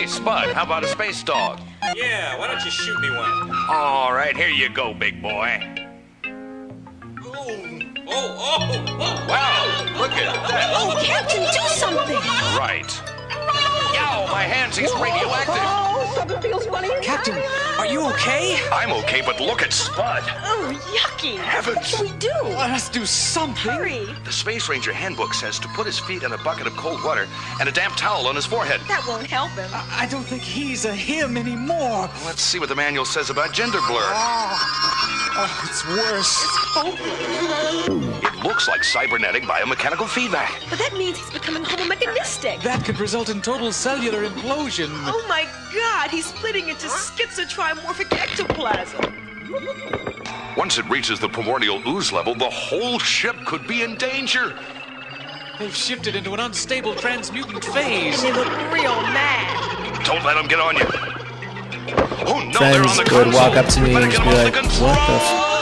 Spud, how about a space dog? Yeah, why don't you shoot me one? All right, here you go, big boy. Wow, look at that. Oh, Captain, do something! Right. Yow, my hand seems radioactive. Something feels funny. Captain, are you okay? I'm okay, but look at Spud. Oh, yucky. Heavens. What can we do? Let us do something. Hurry. The Space Ranger handbook says to put his feet in a bucket of cold water and a damp towel on his forehead. That won't help him. I don't think he's a him anymore. Let's see what the manual says about gender blur. Oh, it's worse. It looks like cybernetic biomechanical feedback. But that means he's becoming homomechanistic. That could result in total cellular implosion. Oh my God, he's splitting into schizotrimorphic ectoplasm. Once it reaches the primordial ooze level, the whole ship could be in danger. They've shifted into an unstable transmutant phase. And they look real mad. Don't let them get on you. Oh no, they're on Friends the would console. walk up to me Better and get just them be off like, the what the console.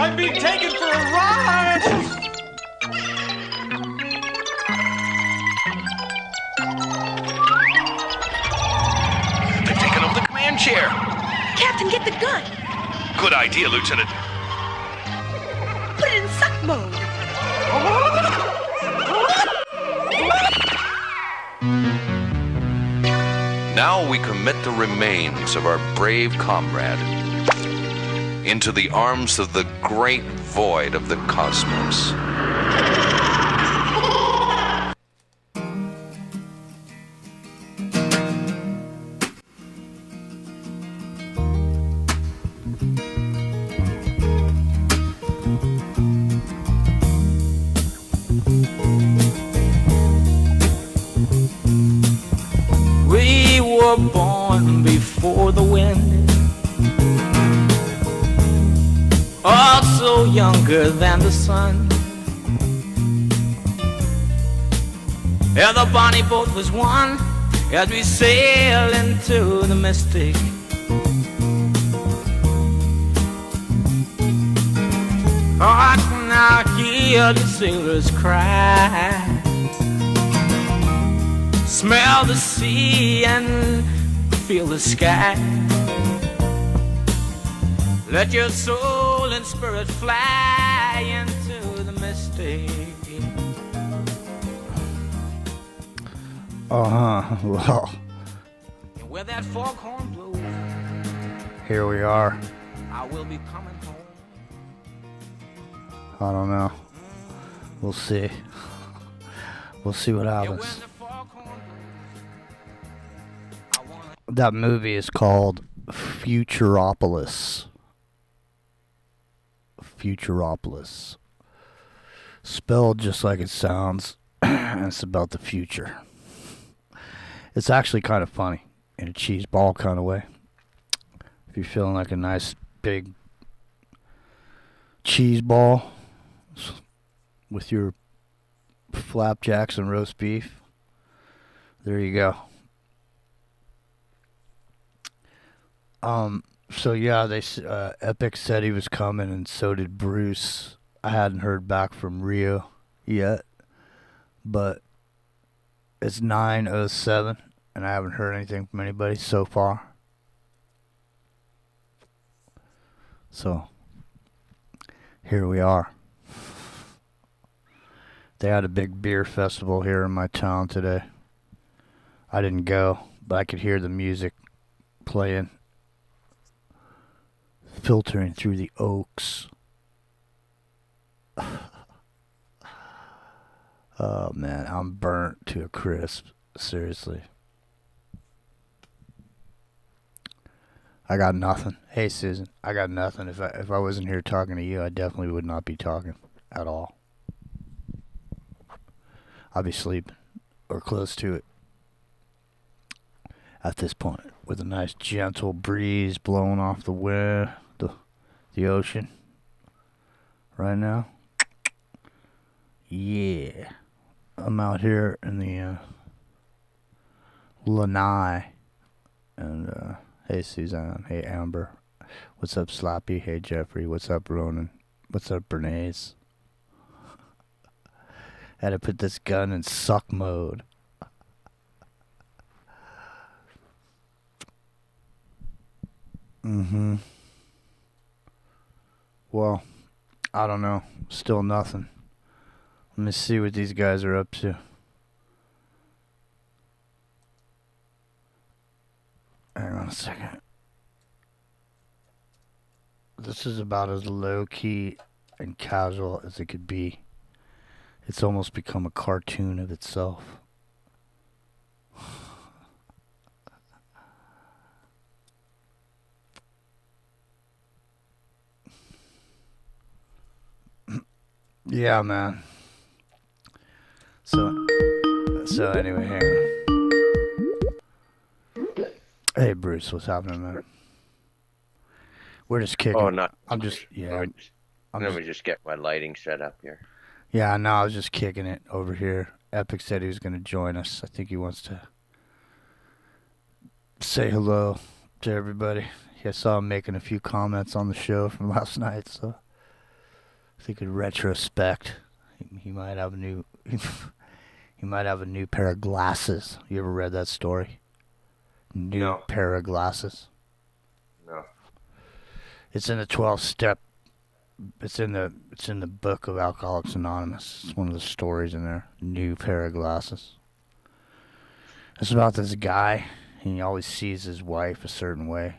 I'm being taken for a ride! They've taken over the command chair. Captain, get the gun. Good idea, Lieutenant. Put it in suck mode. Now we commit the remains of our brave comrade into the arms of the great void of the cosmos. We were born before the wind, also younger than the sun. Yeah, the bonnie boat was one as we sail into the mystic. Oh, I can now hear the sailors cry, smell the sea and feel the sky. Let your soul and spirit fly into the mystic. Well, And where that foghorn blows, here we are. I will be coming home. I don't know. We'll see. We'll see what Yeah, happens. when the foghorn blows, I wanna... That movie is called Futuropolis. Futuropolis. Spelled just like it sounds. And it's about the future. It's actually kind of funny in a cheese ball kind of way. If you're feeling like a nice big cheese ball with your flapjacks and roast beef, there you go. So yeah, Epic said he was coming, and so did Bruce. I hadn't heard back from Rio yet, but it's 9:07, and I haven't heard anything from anybody so far. So here we are. They had a big beer festival here in my town today. I didn't go, but I could hear the music playing, filtering through the oaks. Oh man, I'm burnt to a crisp. Seriously. I got nothing. Hey Susan, I got nothing. If I wasn't here talking to you, I definitely would not be talking at all. I'd be sleeping or close to it at this point, with a nice gentle breeze blowing off the wind, the ocean right now. Yeah, I'm out here in the Lanai, and hey Suzanne, hey Amber, what's up Slappy, hey Jeffrey, what's up Ronan, what's up Bernays. Had to put this gun in suck mode. Well, I don't know. Still nothing. Let me see what these guys are up to. Hang on a second. This is about as low-key and casual as it could be. It's almost become a cartoon of itself. Yeah, man. So anyway, hang on. Hey, Bruce, what's happening, man? We're just kicking. Oh, not. I'm just, yeah. Let me just get my lighting set up here. Yeah, no, I was just kicking it over here. Epic said he was going to join us. I think he wants to say hello to everybody. I saw him making a few comments on the show from last night, so I think in retrospect, he might have a new he might have a new pair of glasses. You ever read that story? New pair of glasses. No. It's in the 12-step. It's in the book of Alcoholics Anonymous. It's one of the stories in there. New pair of glasses. It's about this guy, and he always sees his wife a certain way.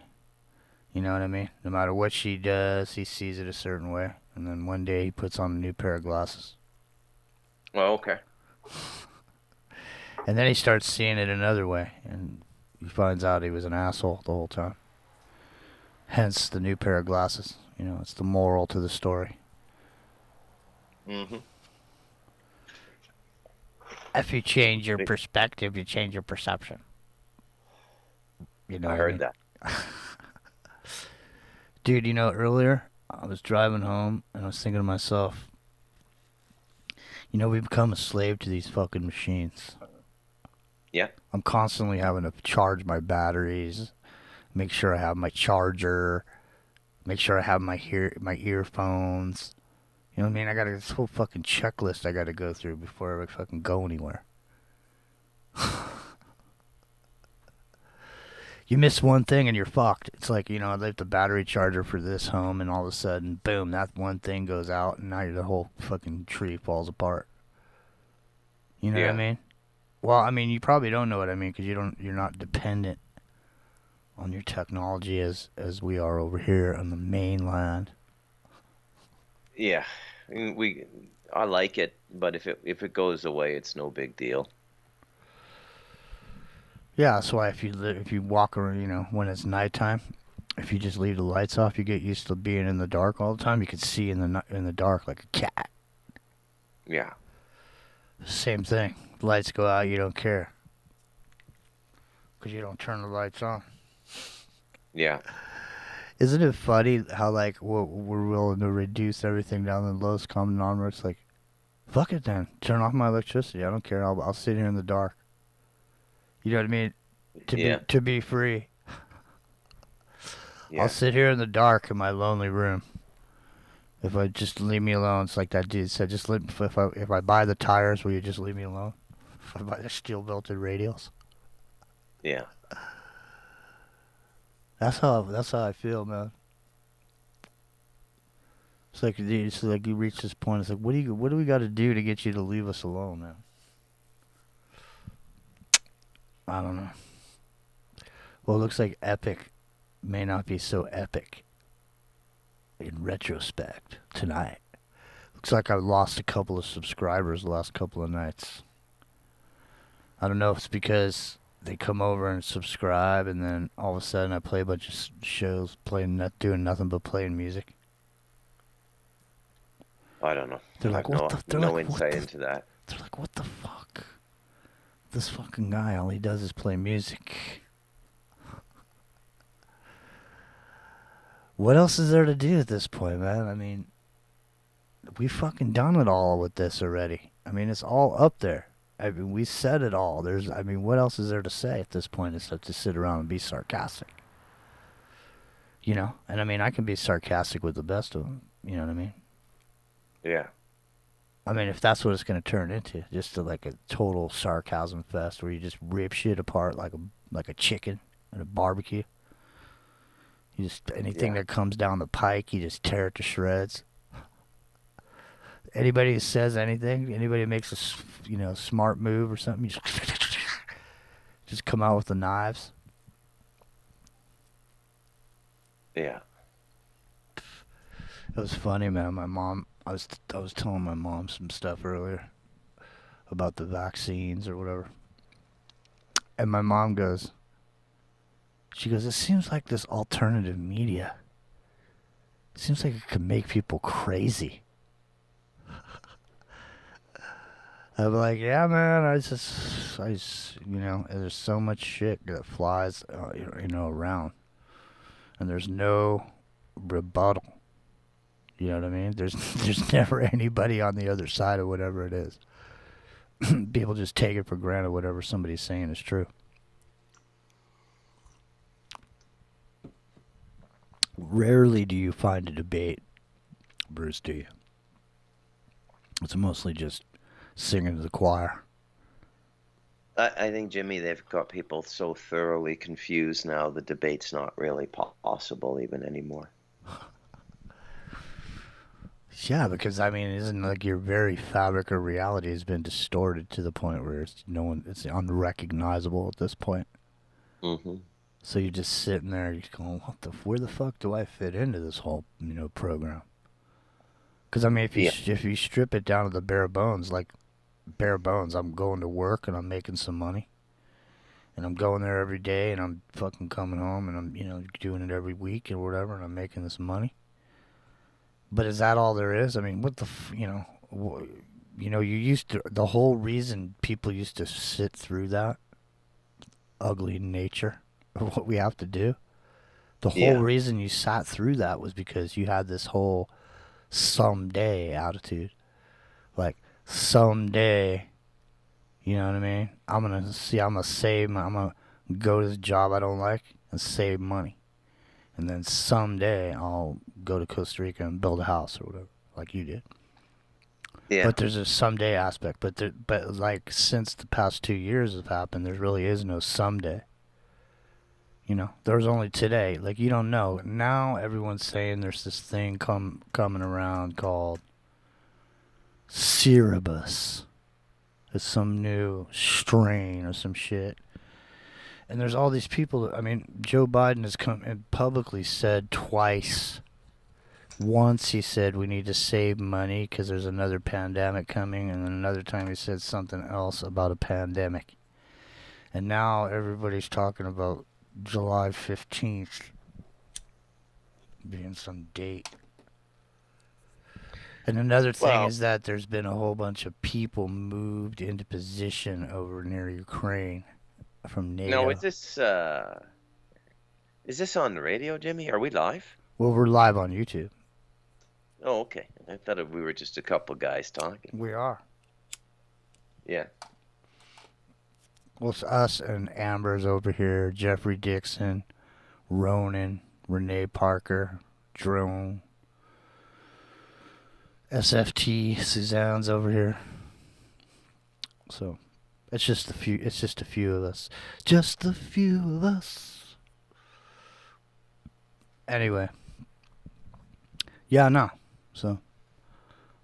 You know what I mean? No matter what she does, he sees it a certain way. And then one day he puts on a new pair of glasses. Well, okay. And then he starts seeing it another way. And he finds out he was an asshole the whole time. Hence the new pair of glasses. You know, it's the moral to the story. Mm-hmm. If you change your perspective, you change your perception. You know, I heard that. Dude, you know, earlier I was driving home and I was thinking to myself, you know, we've become a slave to these fucking machines. Yeah. I'm constantly having to charge my batteries, make sure I have my charger, make sure I have my earphones. You know what I mean? I got this whole fucking checklist I got to go through before I fucking go anywhere. You miss one thing and you're fucked. It's like, I left the battery charger for this home, and all of a sudden, boom, that one thing goes out, and now the whole fucking tree falls apart. You know what I mean? Well, I mean, you probably don't know what I mean because you're not dependent on your technology as we are over here on the mainland. Yeah, I like it, but if it goes away, it's no big deal. Yeah, that's why if you walk around, when it's nighttime, if you just leave the lights off, you get used to being in the dark all the time. You can see in the dark like a cat. Yeah. Same thing. Lights go out, you don't care. Because you don't turn the lights on. Yeah. Isn't it funny how, like, we're willing to reduce everything down to the lowest common denominator? It's like, fuck it then. Turn off my electricity. I don't care. I'll sit here in the dark. You know what I mean? To be free. Yeah. I'll sit here in the dark in my lonely room. If I just leave me alone, it's like that dude said. If I buy the tires, will you just leave me alone? If I buy the steel-belted radials. Yeah. That's how I feel, man. It's like you reach this point. It's like, what do we got to do to get you to leave us alone, man? I don't know. Well, it looks like Epic may not be so epic in retrospect tonight. Looks like I've lost a couple of subscribers the last couple of nights. I don't know if it's because they come over and subscribe, and then all of a sudden I play a bunch of shows, doing nothing but playing music. I don't know. They're like, no insight into that. They're like, what the fuck? This fucking guy, all he does is play music. What else is there to do at this point, man? I mean, we've fucking done it all with this already. I mean, it's all up there. I mean, we said it all. What else is there to say at this point except to sit around and be sarcastic? And I mean, I can be sarcastic with the best of them. You know what I mean? Yeah. I mean, if that's what it's going to turn into, just to like a total sarcasm fest where you just rip shit apart like a chicken at a barbecue. You just anything that comes down the pike, you just tear it to shreds. Anybody who says anything, anybody who makes a smart move or something, you just come out with the knives. Yeah. It was funny, man. My mom, I was telling my mom some stuff earlier about the vaccines or whatever. And my mom goes, it seems like this alternative media, it seems like it could make people crazy. I'm like, yeah, man, I just, there's so much shit that flies, around. And there's no rebuttal. You know what I mean? There's never anybody on the other side of whatever it is. People just take it for granted whatever somebody's saying is true. Rarely do you find a debate, Bruce, do you? It's mostly just singing to the choir. I think, Jimmy, they've got people so thoroughly confused now, the debate's not really possible even anymore. Yeah, because, I mean, isn't like your very fabric of reality has been distorted to the point where it's unrecognizable at this point. Mm-hmm. So you're just sitting there, you're going, where the fuck do I fit into this whole, program? Because, I mean, if you strip it down to the bare bones, I'm going to work and I'm making some money. And I'm going there every day and I'm fucking coming home and I'm, doing it every week or whatever and I'm making this money. But is that all there is? I mean, what the, you used to, the whole reason people used to sit through that ugly nature of what we have to do, the whole reason you sat through that was because you had this whole someday attitude. Like, someday, you know what I mean? I'm going to go to this job I don't like and save money. And then someday I'll go to Costa Rica and build a house or whatever, like you did. Yeah. But there's a someday aspect. But like since the past 2 years have happened, there really is no someday. You know, there was only today. Like, you don't know. Now everyone's saying there's this thing coming around called Cerebus. It's some new strain or some shit. And there's all these people. I mean, Joe Biden has come and publicly said twice. Once he said we need to save money because there's another pandemic coming, and then another time he said something else about a pandemic. And now everybody's talking about July 15th being some date. And another thing is that there's been a whole bunch of people moved into position over near Ukraine from NATO. No, is this on the radio, Jimmy? Are we live? Well, we're live on YouTube. Oh, okay. I thought we were just a couple guys talking. We are. Yeah. Well, it's us and Amber's over here, Jeffrey Dixon, Ronan, Renee Parker, Drone, SFT, Suzanne's over here. So, it's just a few. It's just a few of us. Just a few of us. Anyway. Yeah, no. So,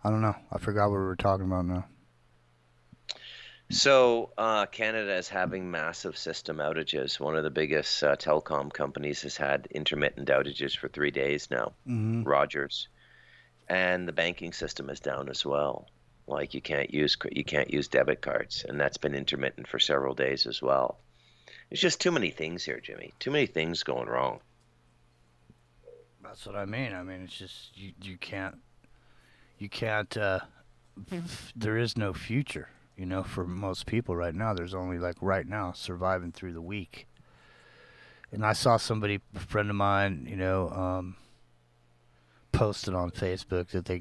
I don't know. I forgot what we were talking about now. So, Canada is having massive system outages. One of the biggest telecom companies has had intermittent outages for 3 days now. Mm-hmm. Rogers, and the banking system is down as well. Like you can't use debit cards, and that's been intermittent for several days as well. There's just too many things here, Jimmy. Too many things going wrong. That's what I mean. I mean, it's just you can't. There is no future. You know, for most people right now, there's only like right now surviving through the week. And I saw somebody, a friend of mine, you know, posted on Facebook that they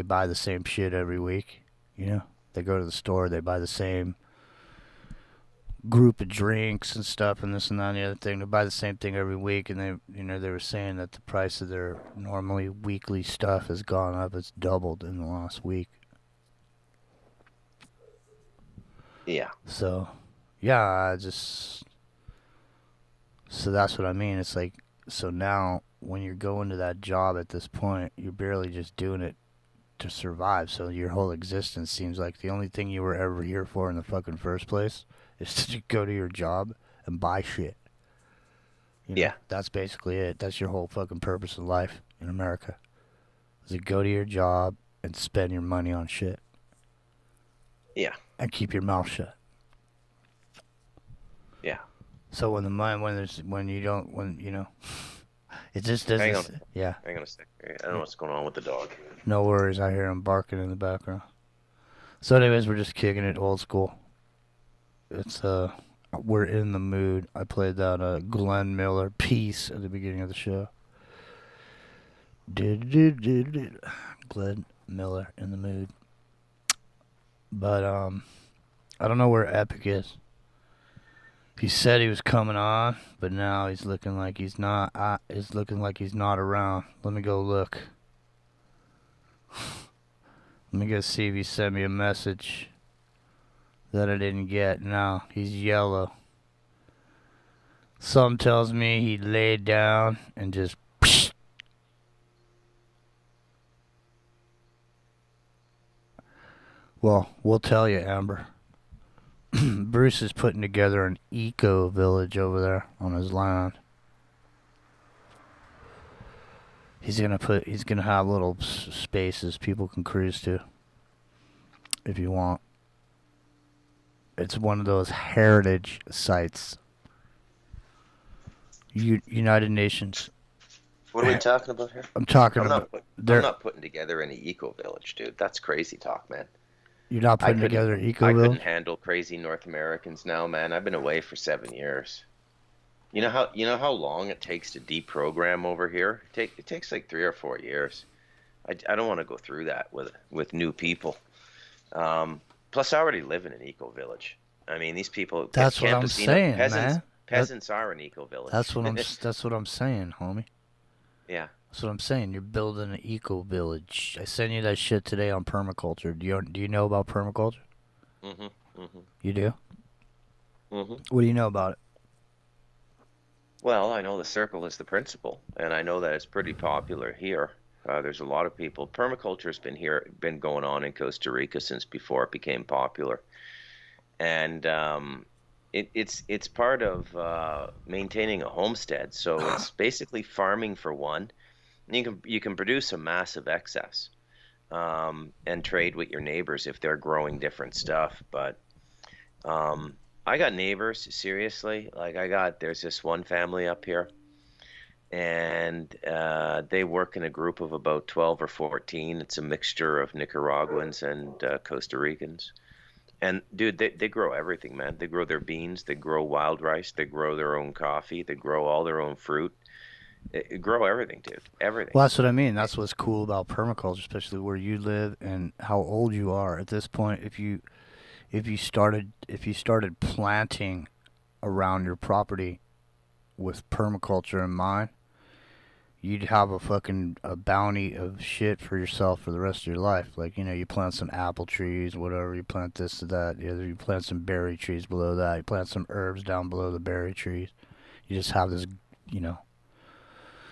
buy the same shit every week. You know, they go to the store, they buy the same group of drinks and stuff and this and that and the other thing. They buy the same thing every week, and they were saying that the price of their normally weekly stuff has gone up. It's doubled in the last week. Yeah. So, yeah, so that's what I mean. It's like, so now when you're going to that job at this point, you're barely just doing it to survive. So your whole existence seems like the only thing you were ever here for in the fucking first place is to go to your job and buy shit. You know, yeah. That's basically it. That's your whole fucking purpose of life in America. Is to go to your job and spend your money on shit. Yeah. And keep your mouth shut. Yeah. So when it just doesn't. Hang on. Yeah. Hang on a sec. I don't know what's going on with the dog. No worries. I hear him barking in the background. So anyways, we're just kicking it old school. It's we're in the mood. I played that Glenn Miller piece at the beginning of the show. Glenn Miller in the mood. But I don't know where Epic is. He said he was coming on, but now he's looking like he's not. It's looking like he's not around. Let me go look. Let me go see if he sent me a message that I didn't get. No, he's yellow. Something tells me he laid down and just. Well, we'll tell you, Amber. Bruce is putting together an eco village over there on his land. He's gonna have little spaces people can cruise to, if you want. It's one of those heritage sites. United Nations. What are we talking about here? I'm not putting together any eco village, dude. That's crazy talk, man. You're not putting together eco village? I couldn't handle crazy North Americans now, man. I've been away for 7 years. You know how long it takes to deprogram over here? It takes like 3 or 4 years. I don't want to go through that with new people. Plus, I already live in an eco village. I mean, these people. That's what I'm saying, man. Peasants are an eco village. That's what I'm saying, homie. Yeah. That's what I'm saying. You're building an eco village. I sent you that shit today on permaculture. Do you know about permaculture? Mm-hmm. You do? Mm-hmm. What do you know about it? Well, I know the circle is the principle, and I know that it's pretty popular here. There's a lot of people. Permaculture has been going on in Costa Rica since before it became popular, and it's part of maintaining a homestead. So it's basically farming for one. And you can produce a massive excess, and trade with your neighbors if they're growing different stuff. But I got neighbors, seriously. Like there's this one family up here, and they work in a group of about 12 or 14. It's a mixture of Nicaraguans and Costa Ricans. And dude, they grow everything, man. They grow their beans, they grow wild rice, they grow their own coffee, they grow all their own fruit. They grow everything, dude. Everything. Well, that's what I mean. That's what's cool about permaculture, especially where you live and how old you are. At this point, if you started planting around your property with permaculture in mind, you'd have a bounty of shit for yourself for the rest of your life. Like, you plant some apple trees, whatever, you plant this to that, you plant some berry trees below that, you plant some herbs down below the berry trees. You just have this,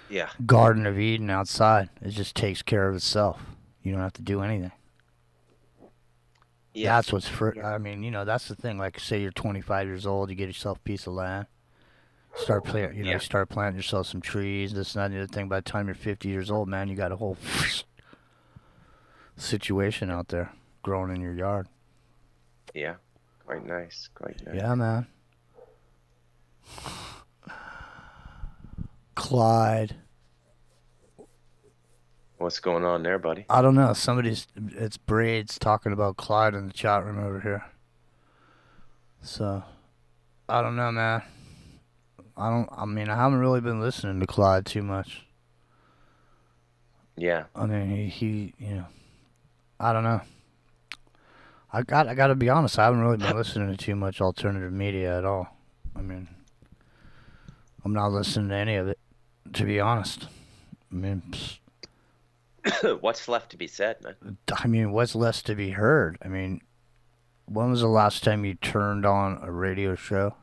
Yeah. Garden of Eden outside. It just takes care of itself. You don't have to do anything. Yeah. That's what's I mean, that's the thing. Like, say you're 25 years old, you get yourself a piece of land, start planting, Yeah. start planting yourself some trees, this and that, and the other thing. By the time you're 50 years old, man, you got a whole situation out there growing in your yard. Yeah. Quite nice. Quite nice. Yeah, man. Clyde. What's going on there, buddy? I don't know. It's Braids talking about Clyde in the chat room over here. So, I don't know, man. I haven't really been listening to Clyde too much. Yeah. I mean, he I don't know. I gotta be honest, I haven't really been listening to too much alternative media at all. I mean, I'm not listening to any of it, to be honest. I mean, What's left to be said, man? what's less to be heard? I mean, when was the last time you turned on a radio show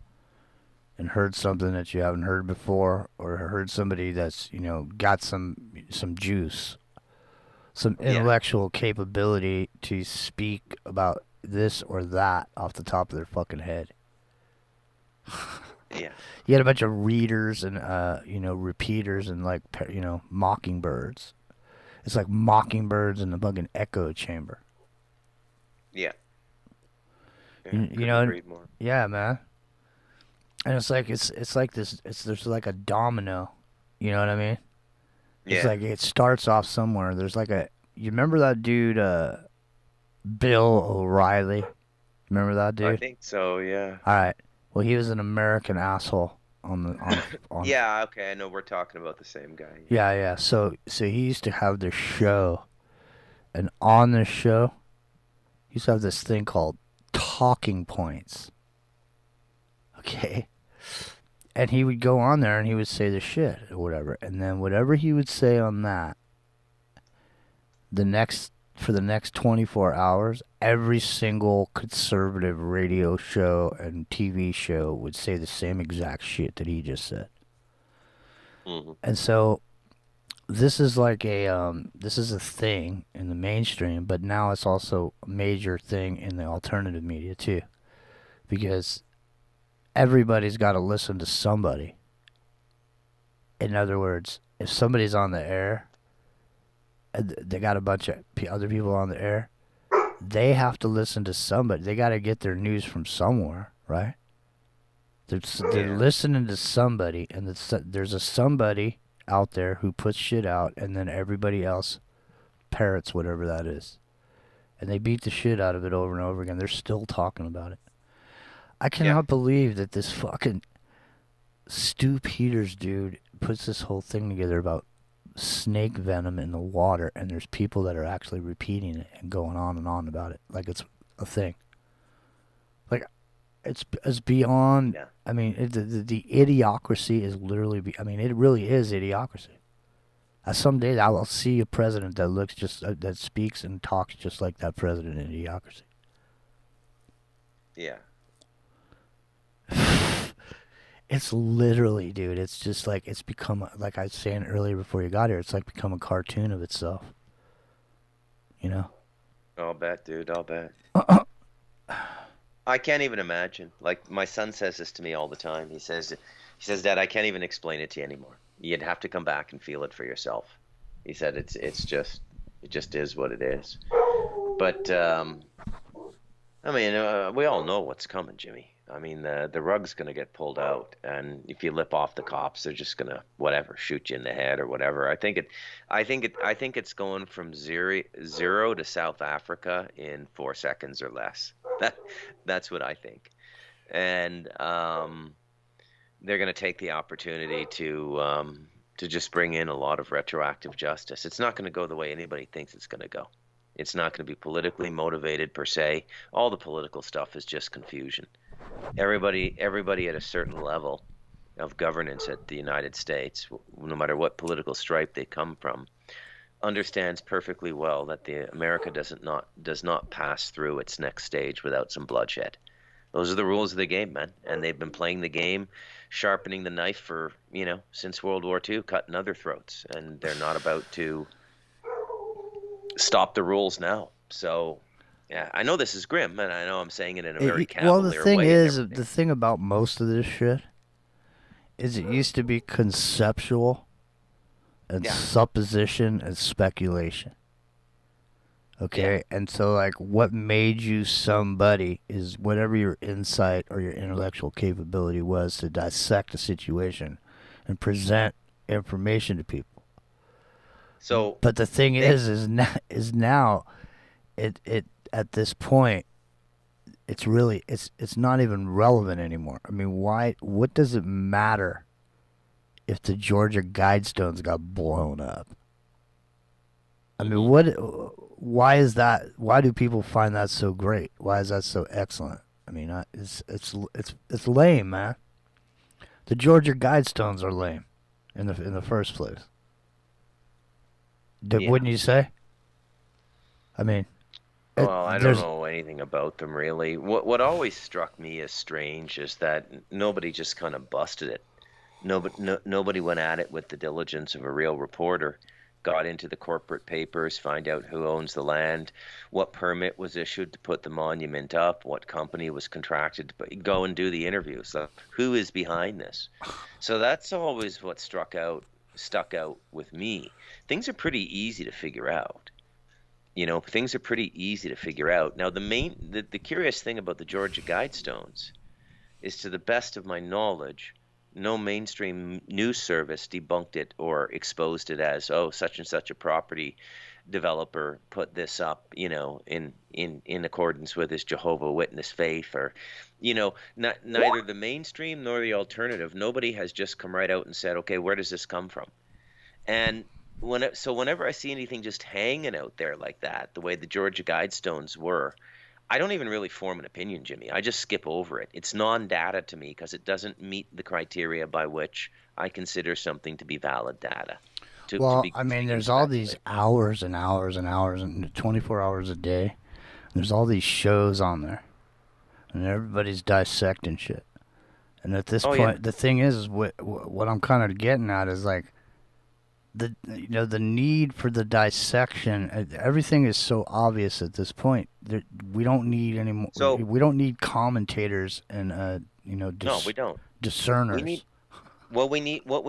and heard something that you haven't heard before, or heard somebody that's, got some juice, some intellectual capability to speak about this or that off the top of their fucking head? Yeah. You had a bunch of readers and, repeaters and, like, mockingbirds. It's like mockingbirds in the fucking echo chamber. Yeah. Agreed more. Yeah, man. And it's like there's like a domino. You know what I mean? Yeah. It's like it starts off somewhere. There's like you remember that dude, Bill O'Reilly? Remember that dude? I think so, yeah. All right. Well, he was an American asshole on Yeah, okay, I know we're talking about the same guy. Yeah. So he used to have this show, and on this show, he used to have this thing called talking points. Okay. And he would go on there and he would say the shit or whatever, and then whatever he would say on that, for the next 24 hours, every single conservative radio show and TV show would say the same exact shit that he just said. Mm-hmm. And so this is like this is a thing in the mainstream, but now it's also a major thing in the alternative media too, because everybody's got to listen to somebody. In other words, if somebody's on the air, they got a bunch of other people on the air, they have to listen to somebody. They got to get their news from somewhere, right? They're listening to somebody, and there's a somebody out there who puts shit out, and then everybody else parrots whatever that is. And they beat the shit out of it over and over again. They're still talking about it. I cannot believe that this fucking Stu Peters dude puts this whole thing together about snake venom in the water, and there's people that are actually repeating it and going on and on about it like it's a thing. Like, it's beyond. Yeah. I mean, the idiocracy is literally. It really is idiocracy. Someday I will see a president that looks just that speaks and talks just like that president in idiocracy. Yeah. It's literally, dude. It's just like it's become like I was saying earlier before you got here. It's like become a cartoon of itself. You know. I'll bet, dude. I'll bet. I can't even imagine. Like my son says this to me all the time. He says, Dad, I can't even explain it to you anymore. You'd have to come back and feel it for yourself. He said it just is what it is. But I mean, we all know what's coming, Jimmy. I mean, the rug's gonna get pulled out, and if you lip off the cops, they're just gonna whatever shoot you in the head or whatever. I think it's going from zero to South Africa in 4 seconds or less. That's what I think, and they're gonna take the opportunity to just bring in a lot of retroactive justice. It's not gonna go the way anybody thinks it's gonna go. It's not going to be politically motivated per se. All the political stuff is just confusion. Everybody at a certain level of governance at the United States, no matter what political stripe they come from, understands perfectly well that the America does not pass through its next stage without some bloodshed. Those are the rules of the game, man. And they've been playing the game, sharpening the knife for, since World War II, cutting other throats. And they're not about to stop the rules now. So, yeah, I know this is grim, and I know I'm saying it in a very cavalier way. Well, the thing is, the thing about most of this shit is it used to be conceptual and supposition and speculation. Okay? Yeah. And so, like, what made you somebody is whatever your insight or your intellectual capability was to dissect a situation and present information to people. So, but the thing is now, it at this point, it's really it's not even relevant anymore. I mean, why? What does it matter if the Georgia Guidestones got blown up? I mean, why is that? Why do people find that so great? Why is that so excellent? I mean, it's lame, man. The Georgia Guidestones are lame, in the first place. Wouldn't you say? I mean, well, I don't know anything about them really. What always struck me as strange is that nobody just kind of busted it. Nobody went at it with the diligence of a real reporter. Got into the corporate papers, find out who owns the land, what permit was issued to put the monument up, what company was contracted to go and do the interviews. So who is behind this? So that's always what stuck out with me. Things are pretty easy to figure out. Things are pretty easy to figure out. Now, the curious thing about the Georgia Guidestones is, to the best of my knowledge, no mainstream news service debunked it or exposed it as, such and such a property developer put this up, in accordance with his Jehovah's Witness faith, or, neither the mainstream nor the alternative. Nobody has just come right out and said, okay, where does this come from? And whenever I see anything just hanging out there like that, the way the Georgia Guidestones were, I don't even really form an opinion, Jimmy. I just skip over it. It's non-data to me because it doesn't meet the criteria by which I consider something to be valid data. I mean, there's all these hours and hours and hours and 24 hours a day. There's all these shows on there, and everybody's dissecting shit. And at this point, the thing is what I'm kind of getting at is like, the need for the dissection. Everything is so obvious at this point. We don't need any more. So, we don't need commentators and no, we don't. Discerners. What we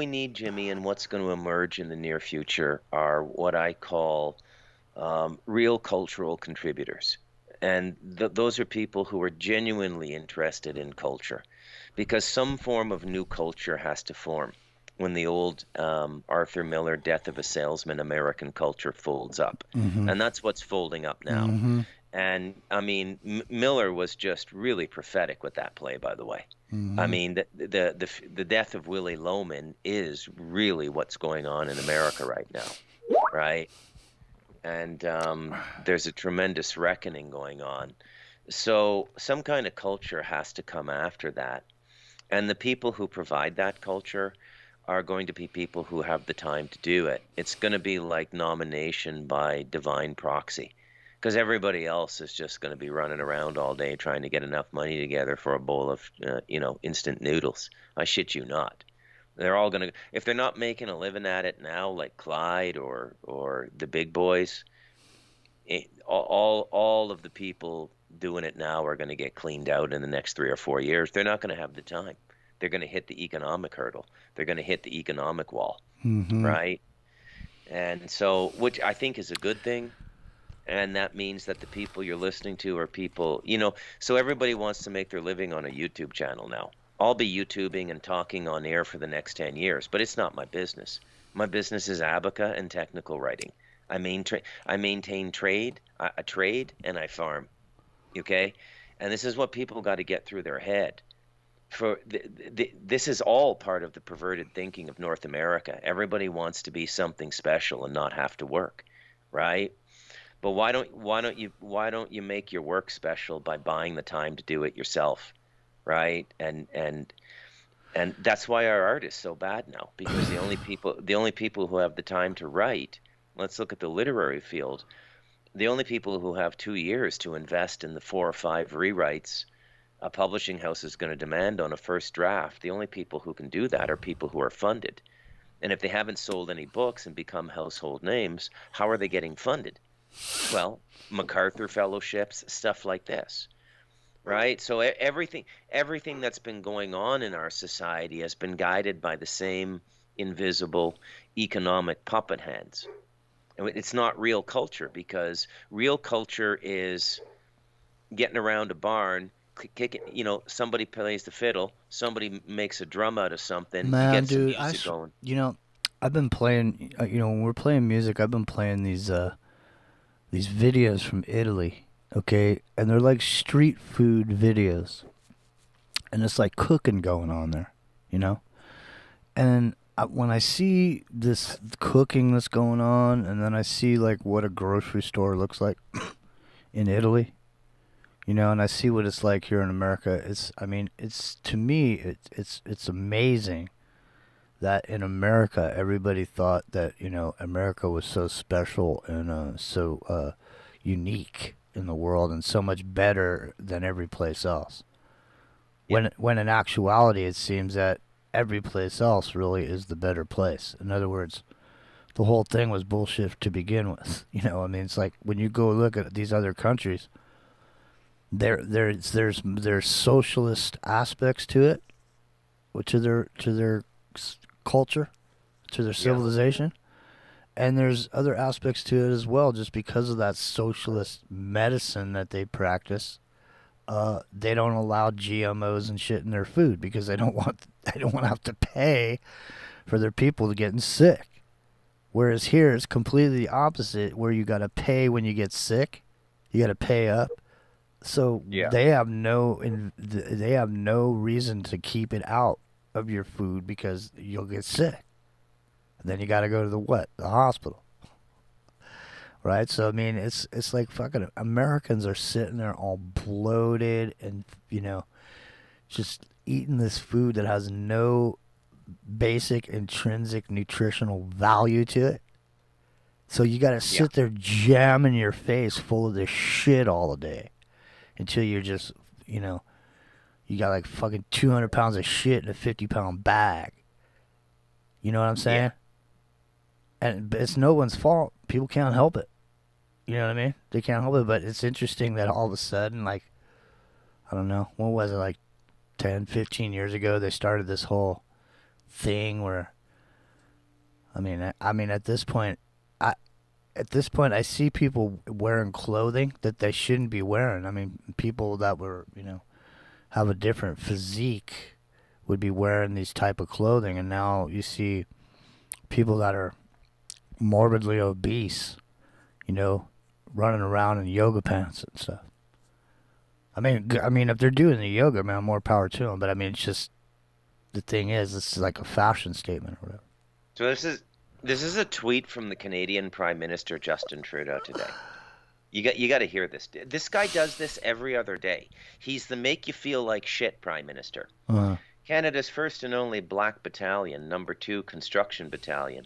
need, Jimmy, and what's going to emerge in the near future are what I call real cultural contributors, and those are people who are genuinely interested in culture, because some form of new culture has to form when the old Arthur Miller Death of a Salesman American culture folds up. Mm-hmm. And that's what's folding up now. Mm-hmm. And I mean, Miller was just really prophetic with that play, by the way. Mm-hmm. I mean, the death of Willie Loman is really what's going on in America right now, right? And there's a tremendous reckoning going on. So some kind of culture has to come after that. And the people who provide that culture are going to be people who have the time to do it. It's going to be like nomination by divine proxy. because everybody else is just going to be running around all day trying to get enough money together for a bowl of, instant noodles. I shit you not. They're all going to, if they're not making a living at it now, like Clyde or the big boys, all of the people doing it now are going to get cleaned out in the next 3 or 4 years. They're not going to have the time. They're going to hit the economic hurdle. They're going to hit the economic wall, right? And so, which I think is a good thing. And that means that the people you're listening to are people, so everybody wants to make their living on a YouTube channel now. I'll be YouTubing and talking on air for the next 10 years, but it's not my business. My business is Abaca and technical writing. I maintain trade, a trade, and I farm. Okay? And this is what people got to get through their head. This is all part of the perverted thinking of North America. Everybody wants to be something special and not have to work, right? But why don't you make your work special by buying the time to do it yourself, right? And that's why our art is so bad now, because the only people who have the time to write. Let's look at the literary field. The only people who have 2 years to invest in the 4 or 5 rewrites a publishing house is going to demand on a first draft, the only people who can do that are people who are funded. And if they haven't sold any books and become household names, how are they getting funded? Well, MacArthur fellowships, stuff like this, right? So everything that's been going on in our society has been guided by the same invisible economic puppet hands. It's not real culture, because real culture is getting around a barn, kicking, somebody plays the fiddle, somebody makes a drum out of something, Man, you get some dude, music going. I've been playing, when we're playing music, I've been playing these videos from Italy, okay? And they're like street food videos. And it's like cooking going on there, And when I see this cooking that's going on, and then I see like what a grocery store looks like in Italy, and I see what it's like here in America, it's to me, it's amazing that in America, everybody thought that, America was so special and so unique in the world and so much better than every place else. Yep. When in actuality, it seems that every place else really is the better place. In other words, the whole thing was bullshit to begin with. It's like when you go look at these other countries, there's socialist aspects to it, to their culture, to their civilization, and there's other aspects to it as well. Just because of that socialist medicine that they practice, they don't allow GMOs and shit in their food because they don't want to have to pay for their people to getting sick. Whereas here it's completely the opposite, where you got to pay when you get sick, you got to pay up. So they have no reason to keep it out of your food because you'll get sick. And then you got to go to the hospital. Right? So it's like fucking Americans are sitting there all bloated and just eating this food that has no basic intrinsic nutritional value to it. So you got to sit there jamming your face full of this shit all the day until you're just, you got like fucking 200 pounds of shit in a 50-pound bag. You know what I'm saying? And it's no one's fault. People can't help it. You know what I mean? They can't help it, but it's interesting that all of a sudden, like, I don't know, what was it, like 10, 15 years ago, they started this whole thing where, at this point, I see people wearing clothing that they shouldn't be wearing. People that were, have a different physique would be wearing these type of clothing, and now you see people that are morbidly obese, running around in yoga pants and stuff. If they're doing the yoga, man, more power to them. But it's just, the thing is, this is like a fashion statement or whatever. So this is a tweet from the Canadian Prime Minister Justin Trudeau today. You got to hear this. This guy does this every other day. He's the make you feel like shit Prime Minister. Canada's first and only Black Battalion, number 2 Construction Battalion,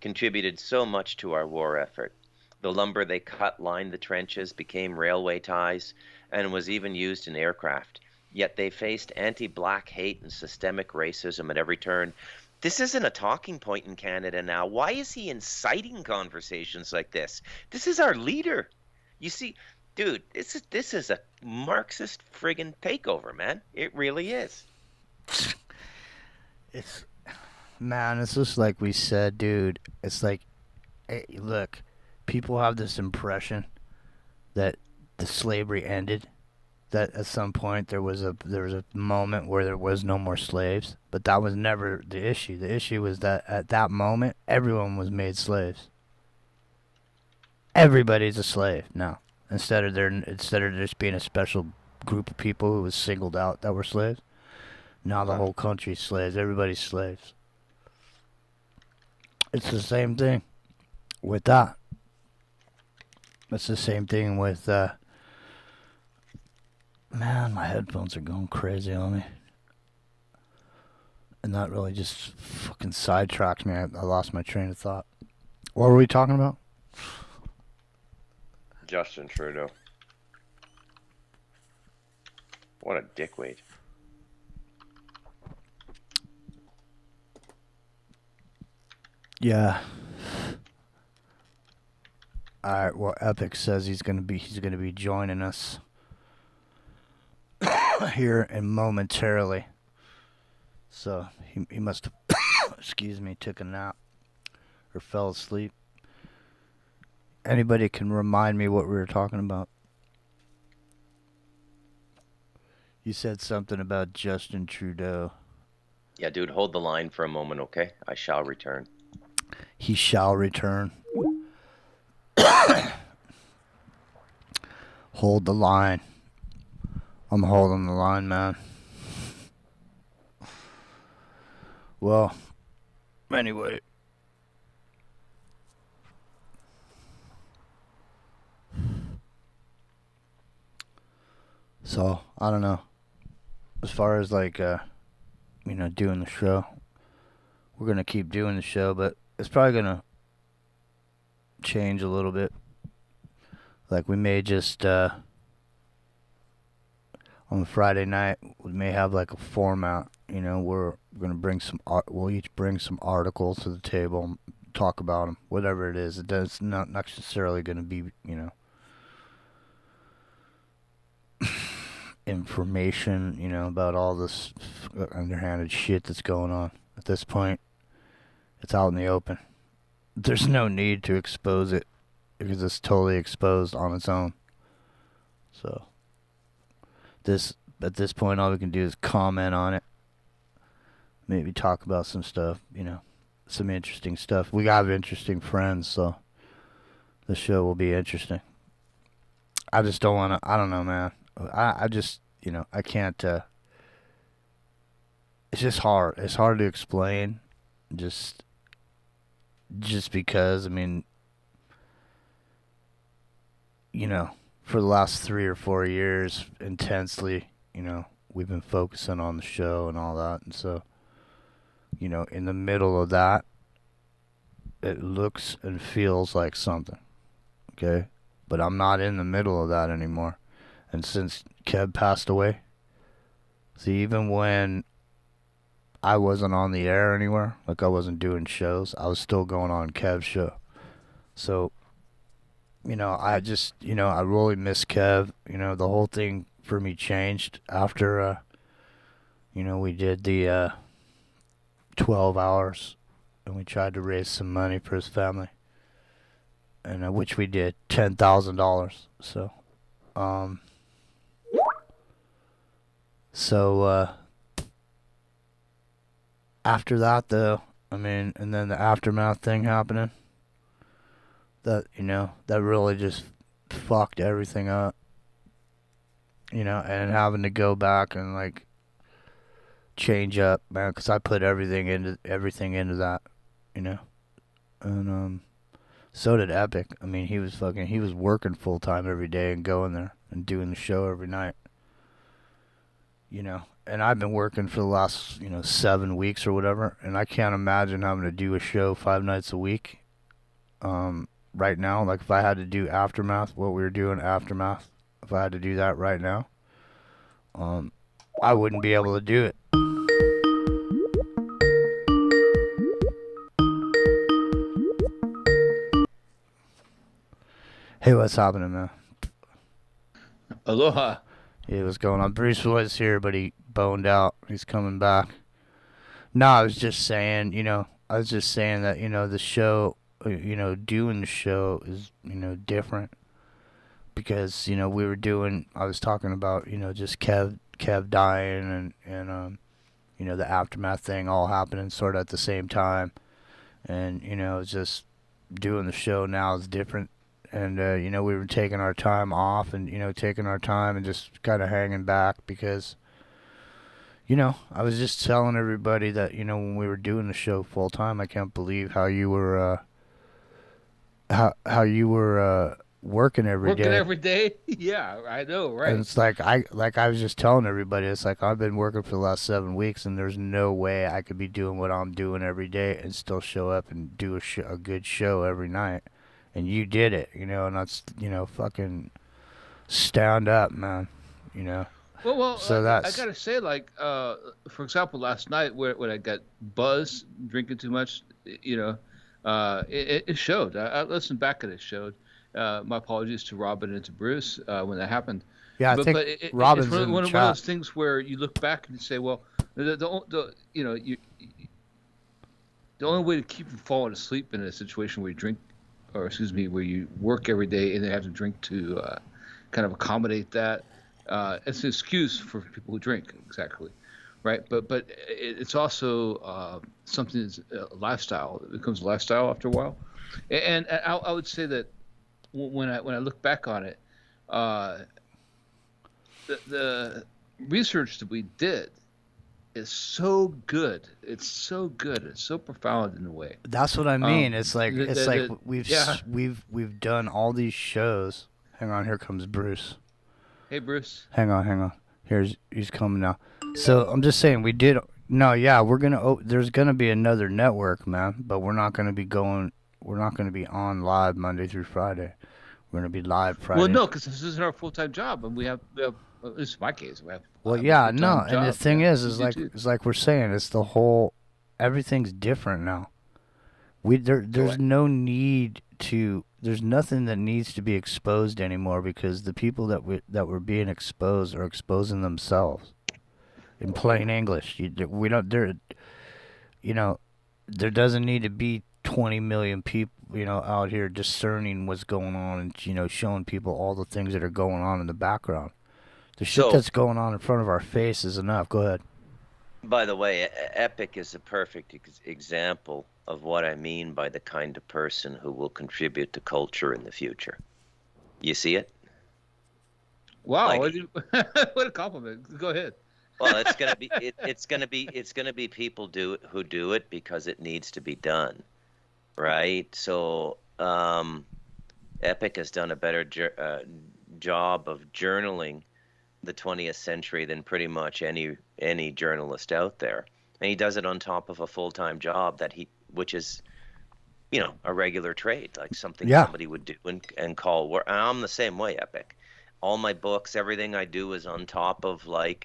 contributed so much to our war effort. The lumber they cut lined the trenches, became railway ties, and was even used in aircraft. Yet they faced anti-black hate and systemic racism at every turn. This isn't a talking point in Canada now. Why is he inciting conversations like this? This is our leader. You see, dude, this is a Marxist friggin' takeover, man. It really is. It's just like we said, dude. It's like, hey, look, people have this impression that the slavery ended, that at some point there was a moment where there was no more slaves, but that was never the issue. The issue was that at that moment everyone was made slaves. Everybody's a slave now. Instead of just being a special group of people who was singled out that were slaves, now the whole country's slaves. Everybody's slaves. It's the same thing with that. It's the same thing with, man, my headphones are going crazy on me. And that really just fucking sidetracked me. I lost my train of thought. What were we talking about? Justin Trudeau. What a dickweight. Yeah. All right. Well, Epic says he's gonna be joining us here and momentarily. So he must have excuse me, took a nap or fell asleep. Anybody can remind me what we were talking about? You said something about Justin Trudeau. Yeah, dude, hold the line for a moment, okay? I shall return. He shall return. Hold the line. I'm holding the line, man. Well, anyway. So, I don't know. As far as like, doing the show, we're going to keep doing the show, but it's probably going to change a little bit. Like, we may just, on Friday night, we may have like a format, we're going to bring we'll each bring some articles to the table and talk about them, whatever it is. It's not necessarily going to be, information, about all this underhanded shit that's going on. At this point, it's out in the open. There's no need to expose it because it's totally exposed on its own. So, at this point, all we can do is comment on it. Maybe talk about some stuff, some interesting stuff. We got interesting friends, so the show will be interesting. I just don't want to, I don't know, man. I just, I can't, it's just hard. It's hard to explain just because, for the last 3 or 4 years, intensely, we've been focusing on the show and all that. And so, in the middle of that, it looks and feels like something. Okay? But I'm not in the middle of that anymore. And since Kev passed away, see, even when I wasn't on the air anywhere, like I wasn't doing shows, I was still going on Kev's show. So, I just, I really miss Kev. The whole thing for me changed after, we did the 12 hours and we tried to raise some money for his family. And which we did, $10,000. So, after that, though, and then the aftermath thing happening, that, that really just fucked everything up, and having to go back and, like, change up, man, because I put everything into that, and, so did Epic. He was working full-time every day and going there and doing the show every night. And I've been working for the last, 7 weeks or whatever, and I can't imagine having to do a show 5 nights a week. right now, like if I had to do Aftermath, what we were doing Aftermath, if I had to do that right now, I wouldn't be able to do it. Hey, what's happening, man? Aloha. Hey, what's going on? Bruce was here, but he boned out. He's coming back. No, I was just saying, that, the show, doing the show is, different. Because, I was talking about, just Kev dying and the Aftermath thing all happening sort of at the same time. And, it's just doing the show now is different. And, we were taking our time off and, taking our time and just kind of hanging back because, I was just telling everybody that, when we were doing the show full time, I can't believe how you were, how you were, working every day. Working every day? Yeah, I know, right? And it's like I was just telling everybody, it's like I've been working for the last 7 weeks, and there's no way I could be doing what I'm doing every day and still show up and do a good show every night. And you did it, and that's, fucking stand up, man, Well, So I gotta say, like, for example, last night when I got buzzed, drinking too much, it showed. I listened back and it showed. My apologies to Robin and to Bruce when that happened. Yeah, I think Robin's it's in one the of chat. those things where you look back and you say, well, the only way to keep from falling asleep in a situation where you drink, or excuse me, where you work every day and then have to drink to kind of accommodate that. It's an excuse for people who drink, exactly, right? But it's also something that's a lifestyle. It becomes a lifestyle after a while. And I would say that when I look back on it, the research that we did is so good. It's so good. It's so profound in a way. That's what I mean. It's like yeah. we've done all these shows. Hang on, here comes Bruce. Hey, Bruce. Hang on. He's coming now. So I'm just saying we did. No, yeah, there's gonna be another network, man. But we're not gonna be on live Monday through Friday. We're gonna be live Friday. Well, no, because this isn't our full-time job, and we have at least in my case, we have. Well, yeah, a no, full-time and the job. thing Yeah, is you like do too. it's like we're saying, it's the whole. Everything's different now. There's no need to. There's nothing that needs to be exposed anymore because the people that were being exposed are exposing themselves. In plain English, we don't. There doesn't need to be 20 million people, out here discerning what's going on and showing people all the things that are going on in the background. The shit that's going on in front of our face is enough. Go ahead. By the way, Epic is a perfect example of what I mean by the kind of person who will contribute to culture in the future. You see it? Wow, Like- what a compliment. Go ahead. Well, it's gonna be people who do it because it needs to be done, right? So, Epic has done a better job of journaling the 20th century than pretty much any journalist out there, and he does it on top of a full-time job which is, a regular trade, like something somebody would do and call work. And I'm the same way, Epic. All my books, everything I do is on top of buying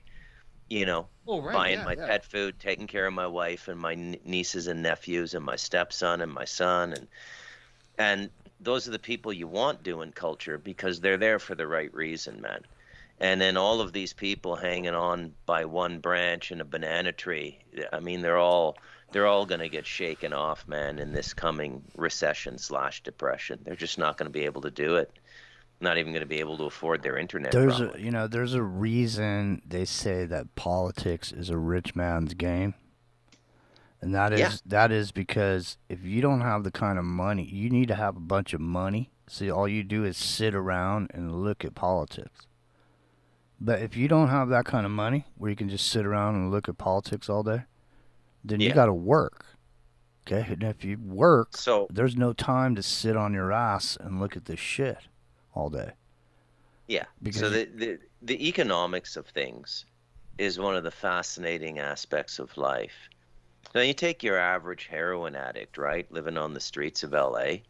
my pet food, taking care of my wife and my nieces and nephews and my stepson and my son, and those are the people you want doing culture because they're there for the right reason, man. And then all of these people hanging on by one branch in a banana tree, I mean, they're all going to get shaken off, man, in this coming recession/depression. They're just not going to be able to do it. Not even going to be able to afford their internet. There's a reason they say that politics is a rich man's game. And that is because if you don't have the kind of money, you need to have a bunch of money. So all you do is sit around and look at politics. But if you don't have that kind of money where you can just sit around and look at politics all day, then you got to work. Okay? And if you work, there's no time to sit on your ass and look at this shit all day. Yeah. So the economics of things is one of the fascinating aspects of life. Now you take your average heroin addict, right, living on the streets of LA.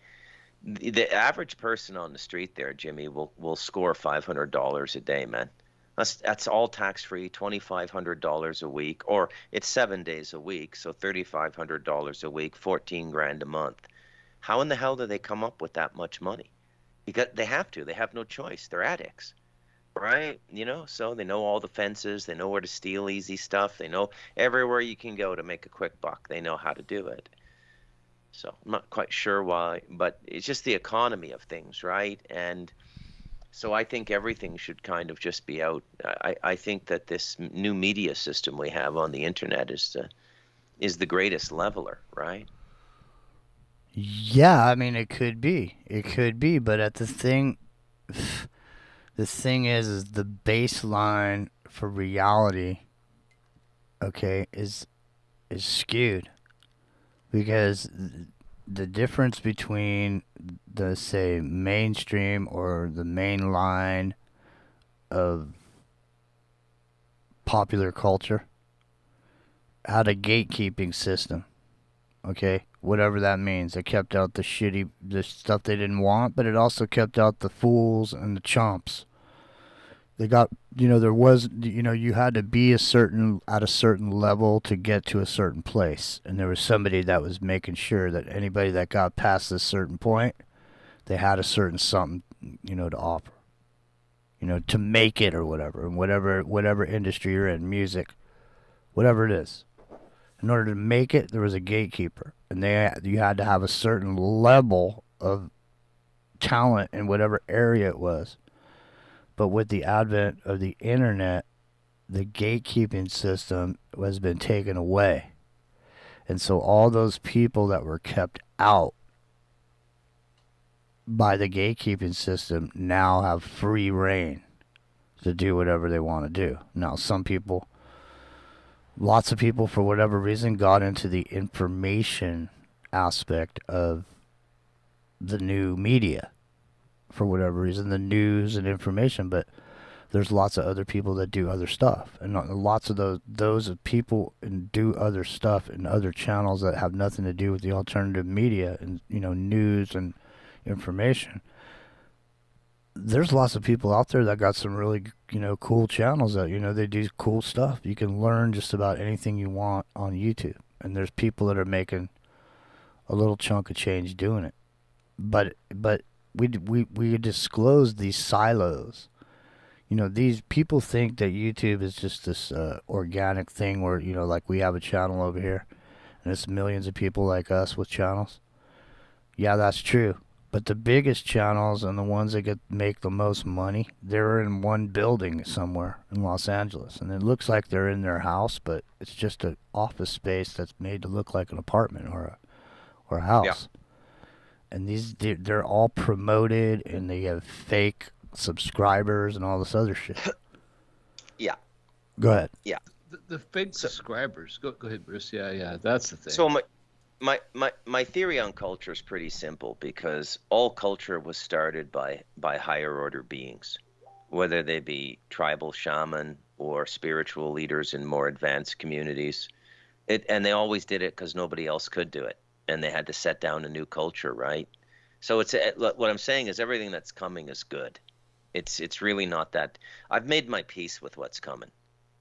The average person on the street there, Jimmy, will score $500 a day, man. That's all tax free, $2,500 a week, or it's 7 days a week, so $3,500 a week, 14 grand a month. How in the hell do they come up with that much money? Because they have to. They have no choice. They're addicts, right? So they know all the fences. They know where to steal easy stuff. They know everywhere you can go to make a quick buck. They know how to do it. So I'm not quite sure why, but it's just the economy of things, right? And so I think everything should kind of just be out. I think that this new media system we have on the internet is the greatest leveler, right? Yeah, I mean it could be, but the thing is the baseline for reality, okay, is skewed because the difference between the say mainstream or the main line of popular culture had a gatekeeping system, okay, whatever that means. It kept out the stuff they didn't want, but it also kept out the fools and the chumps. They got, there was, you had to be at a certain level to get to a certain place. And there was somebody that was making sure that anybody that got past this certain point, they had a certain something, to offer, to make it or whatever, and whatever industry you're in, music, whatever it is. In order to make it, there was a gatekeeper, and you had to have a certain level of talent in whatever area it was. But with the advent of the internet, the gatekeeping system has been taken away. And so all those people that were kept out by the gatekeeping system now have free reign to do whatever they want to do. Now, lots of people, for whatever reason, got into the information aspect of the new media. For whatever reason, the news and information, but there's lots of other people that do other stuff, and lots of those people and do other stuff in other channels that have nothing to do with the alternative media and news and information. There's lots of people out there that got some really cool channels that they do cool stuff. You can learn just about anything you want on YouTube, and there's people that are making a little chunk of change doing it, but we disclose these silos. These people think that YouTube is just this organic thing where, like we have a channel over here and it's millions of people like us with channels. Yeah, that's true. But the biggest channels and the ones that make the most money, they're in one building somewhere in Los Angeles. And it looks like they're in their house, but it's just an office space that's made to look like an apartment or a house. Yeah. And they're all promoted, and they have fake subscribers and all this other shit. Yeah. Go ahead. Yeah. The fake subscribers. Go ahead, Bruce. Yeah. That's the thing. So my theory on culture is pretty simple, because all culture was started by higher order beings, whether they be tribal shaman or spiritual leaders in more advanced communities. And they always did it because nobody else could do it. And they had to set down a new culture, right? So what I'm saying is everything that's coming is good. It's really not that. I've made my peace with what's coming.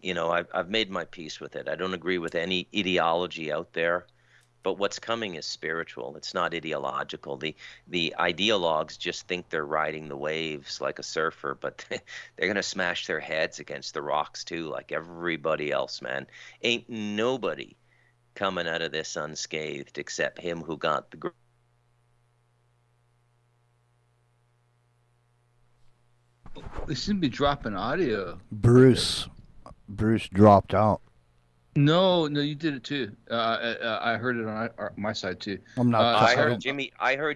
I've made my peace with it. I don't agree with any ideology out there, but what's coming is spiritual. It's not ideological. The ideologues just think they're riding the waves like a surfer, but they're gonna smash their heads against the rocks too, like everybody else, man. Ain't nobody coming out of this unscathed except him who got the They seem to be dropping audio. Bruce dropped out. No, you did it too. I heard it on my side too. I'm not. I heard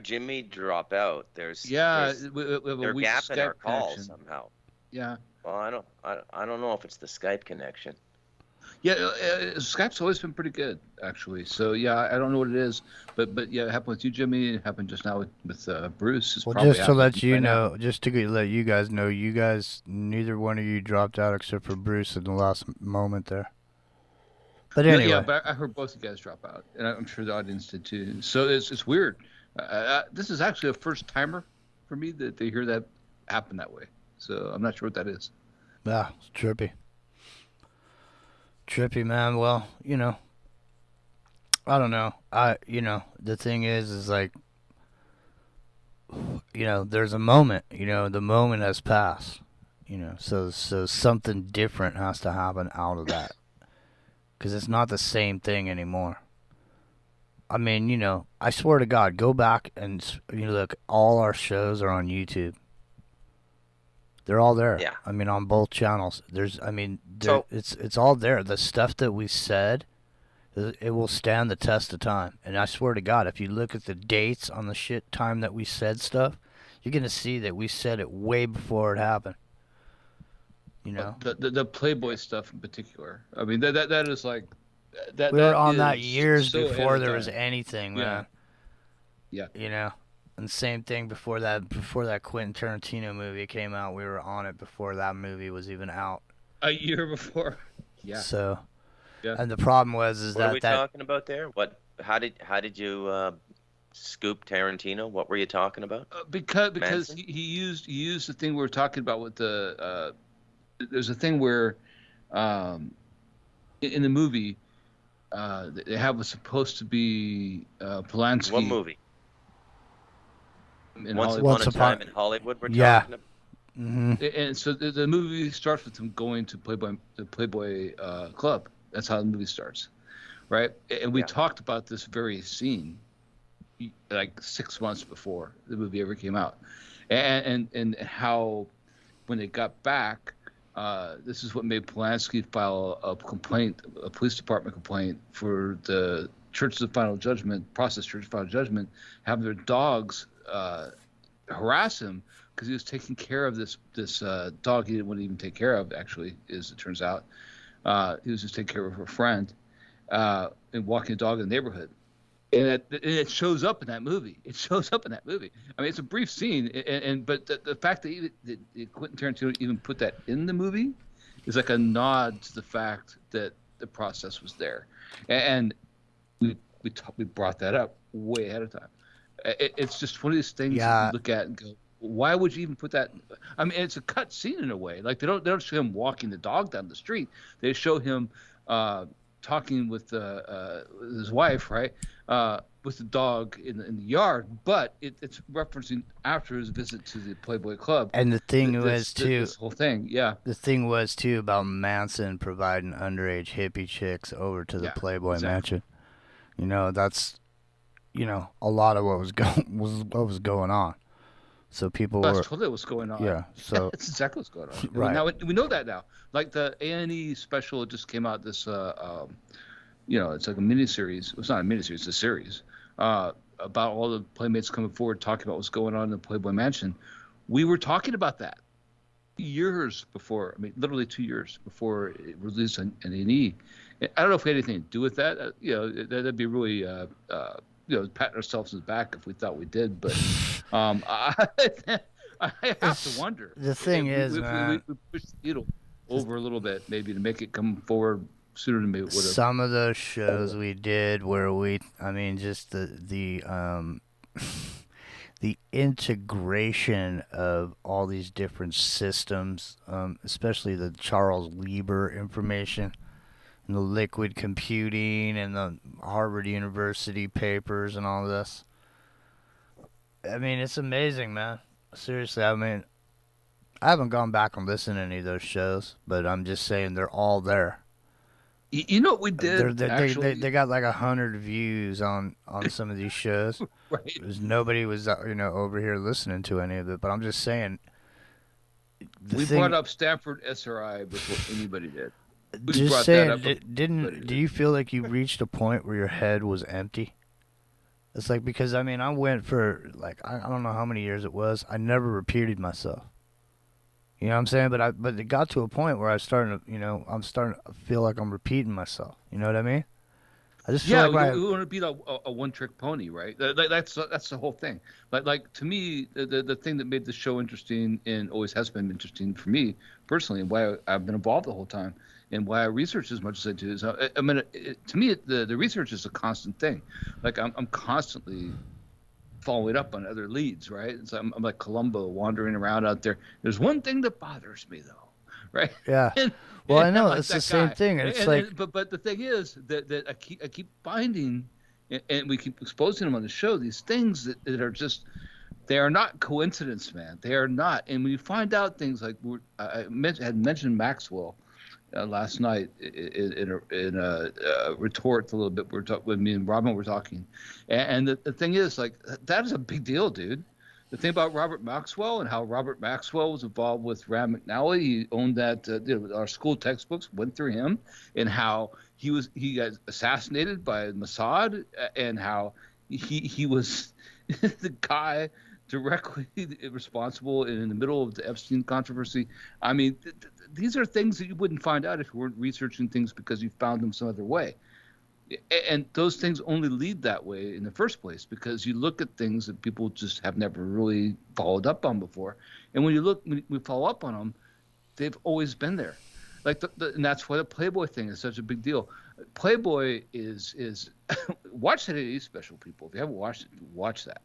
Jimmy drop out. They're gapping our calls somehow. Yeah. Well, I don't know if it's the Skype connection. Yeah, Skype's always been pretty good, actually. So yeah, I don't know what it is, but yeah, it happened with you, Jimmy. It happened just now with Bruce. It's well, just to let you know, just to let you guys know, neither one of you dropped out except for Bruce in the last moment there. But anyway, yeah, but I heard both of you guys drop out, and I'm sure the audience did too. So it's weird. This is actually a first timer for me that they hear that happen that way. So I'm not sure what that is. Yeah, it's trippy. Trippy, man. Well, I don't know. The thing is like, there's a moment. The moment has passed. So something different has to happen out of that, because it's not the same thing anymore. I mean, I swear to God, go back and look. All our shows are on YouTube. They're all there. Yeah. I mean, on both channels. So- it's all there. The stuff that we said, it will stand the test of time. And I swear to God, if you look at the dates on the shit time that we said stuff, you're gonna see that we said it way before it happened. The Playboy stuff in particular. I mean, that is like that. We were on is that years so ahead before of there was time. anything, man. Yeah. And same thing before that Quentin Tarantino movie came out, we were on it before that movie was even out. A year before. Yeah. So, Yeah. and the problem was What are we talking about there? How did you scoop Tarantino? What were you talking about? Because Manson? he used the thing we were talking about with the there's a thing where in the movie they have what's supposed to be Polanski. What movie? Once Hollywood. Upon a Time in Hollywood. We're Yeah. talking about. And so the movie starts with him going to the Playboy Club. That's how the movie starts, right? And we talked about this very scene like 6 months before the movie ever came out, and how when they got back, this is what made Polanski file a complaint, a police department complaint for the Church of the Final Judgment, Process Church of Final Judgment, having their dogs harass him because he was taking care of this dog he didn't want to even take care of. Actually, as it turns out, he was just taking care of a friend and walking a dog in the neighborhood. And it shows up in that movie. I mean, it's a brief scene, but the fact that Quentin Tarantino even put that in the movie is like a nod to the fact that the process was there, and we brought that up way ahead of time. It's just one of these things that you look at and go, why would you even put that? I mean, it's a cut scene in a way. Like they don't show him walking the dog down the street. They show him talking with his wife, right? With the dog in the yard, but it's referencing after his visit to the Playboy Club. And the thing this whole thing, yeah. The thing was too about Manson providing underage hippie chicks over to the Playboy Mansion. That's a lot of what was going on. So people That's were totally what's going on. Yeah, so that's exactly what's going on. Right. Now we know that now. Like the A&E special just came out. This it's like a miniseries. It's not a miniseries. It's a series about all the playmates coming forward, talking about what's going on in the Playboy Mansion. We were talking about that years before. I mean, literally 2 years before it released on A&E. I don't know if we had anything to do with that. That'd be really patting ourselves in the back if we thought we did. But I have to wonder. The thing is, man, we pushed the needle over a little bit, maybe to make it come forward sooner than maybe it would have. Some of those shows we did where just the the integration of all these different systems, especially the Charles Lieber information and the liquid computing and the Harvard University papers and all this. I mean, it's amazing, man. Seriously, I mean, I haven't gone back and listened to any of those shows, but I'm just saying they're all there. You know what we did? They got like 100 views on some of these shows. Right. Because nobody was over here listening to any of it. But I'm just saying. We brought up Stanford SRI before anybody did. Just saying, do you feel like you reached a point where your head was empty? It's like, because I went for like I don't know how many years it was. I never repeated myself. You know what I'm saying? But it got to a point where I'm starting to feel like I'm repeating myself. You know what I mean? I just feel like we want to be a one-trick pony, right? That's the whole thing. Like to me, the thing that made the show interesting and always has been interesting for me personally, and why I've been involved the whole time, and why I research as much as I do is, to me, the research is a constant thing. Like I'm constantly following up on other leads, right? So I'm like Columbo wandering around out there. There's one thing that bothers me though, right? Yeah. And, Well, I and know I'm like it's the that same guy. thing. It's like, But the thing is that I keep finding, and we keep exposing them on the show, these things that are just, they are not coincidence, man. They are not. And when you find out things like had mentioned Maxwell last night in a retort a little bit. When me and Robin were talking, and the thing is, like, that is a big deal, dude. The thing about Robert Maxwell and how Robert Maxwell was involved with Rand McNally, he owned that. Our school textbooks went through him, and how he got assassinated by Mossad, and how he was the guy directly responsible and in the middle of the Epstein controversy. I mean, these are things that you wouldn't find out if you weren't researching things because you found them some other way. And those things only lead that way in the first place because you look at things that people just have never really followed up on before. And when we follow up on them, they've always been there. Like and that's why the Playboy thing is such a big deal. Playboy is watch that AE special, people. If you haven't watched it, watch that.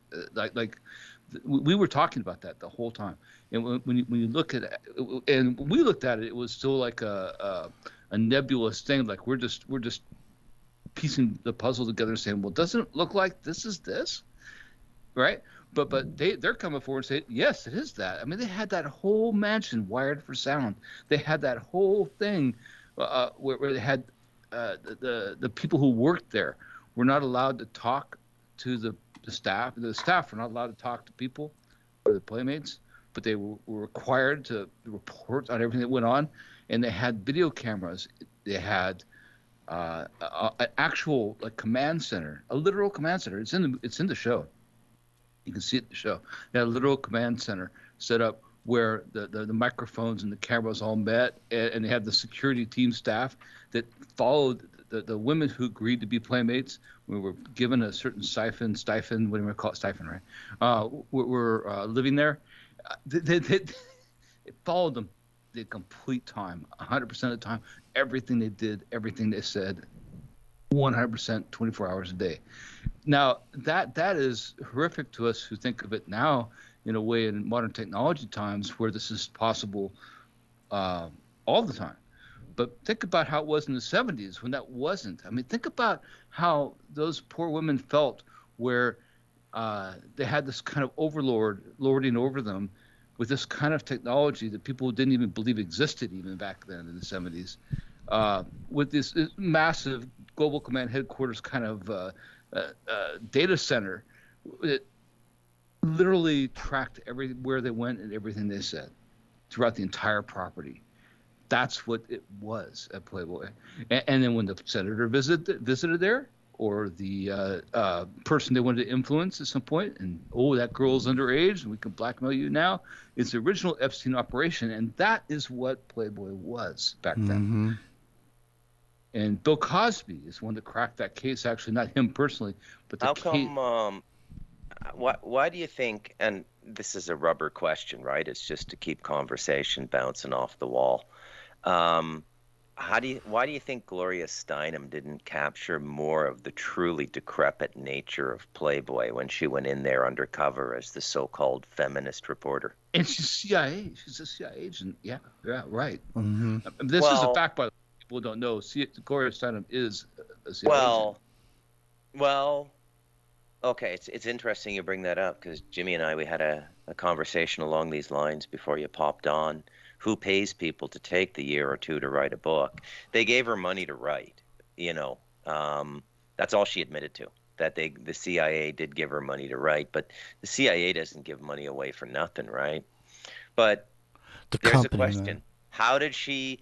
We were talking about that the whole time. And when you look at it, and when we looked at it, it was still like a nebulous thing. Like we're just piecing the puzzle together and saying, well, doesn't it look like this is this? Right? But they're coming forward and saying, yes, it is that. I mean, they had that whole mansion wired for sound. They had that whole thing where they had the people who worked there were not allowed to talk to the staff. The staff were not allowed to talk to people or the playmates, but they were required to report on everything that went on. And they had video cameras. They had an actual command center, a literal command center. It's in the show. You can see it in the show. They had a literal command center set up where the microphones and the cameras all met, and they had the security team staff that followed the women who agreed to be playmates. We were given a certain stipend, what do we call it, stipend, right? We're living there. It followed them the complete time, 100% of the time. Everything they did, everything they said, 100%, 24 hours a day. Now, that is horrific to us who think of it now in a way in modern technology times where this is possible all the time. But think about how it was in the 70s when that wasn't. I mean, think about how those poor women felt where they had this kind of overlord lording over them with this kind of technology that people didn't even believe existed even back then in the 70s, with this massive global command headquarters kind of data center that literally tracked everywhere they went and everything they said throughout the entire property. That's what it was at Playboy. And then when the senator visited there, or the person they wanted to influence at some point, and that girl's underage and we can blackmail you now, it's the original Epstein operation, and that is what Playboy was back then. Mm-hmm. And Bill Cosby is one that cracked that case, actually, not him personally, but the How case. come? Why do you think? And this is a rubber question, right? It's just to keep conversation bouncing off the wall. Why do you think Gloria Steinem didn't capture more of the truly decrepit nature of Playboy when she went in there undercover as the so-called feminist reporter? And she's CIA. She's a CIA agent. Yeah, right. Mm-hmm. This is a fact, by the way. People don't know. Gloria Steinem is a CIA agent. Well, okay. It's interesting you bring that up because Jimmy and I, we had a conversation along these lines before you popped on. Who pays people to take the year or two to write a book? They gave her money to write, that's all she admitted to, that the CIA did give her money to write, but the CIA doesn't give money away for nothing, right? But there's a question. Man. How did she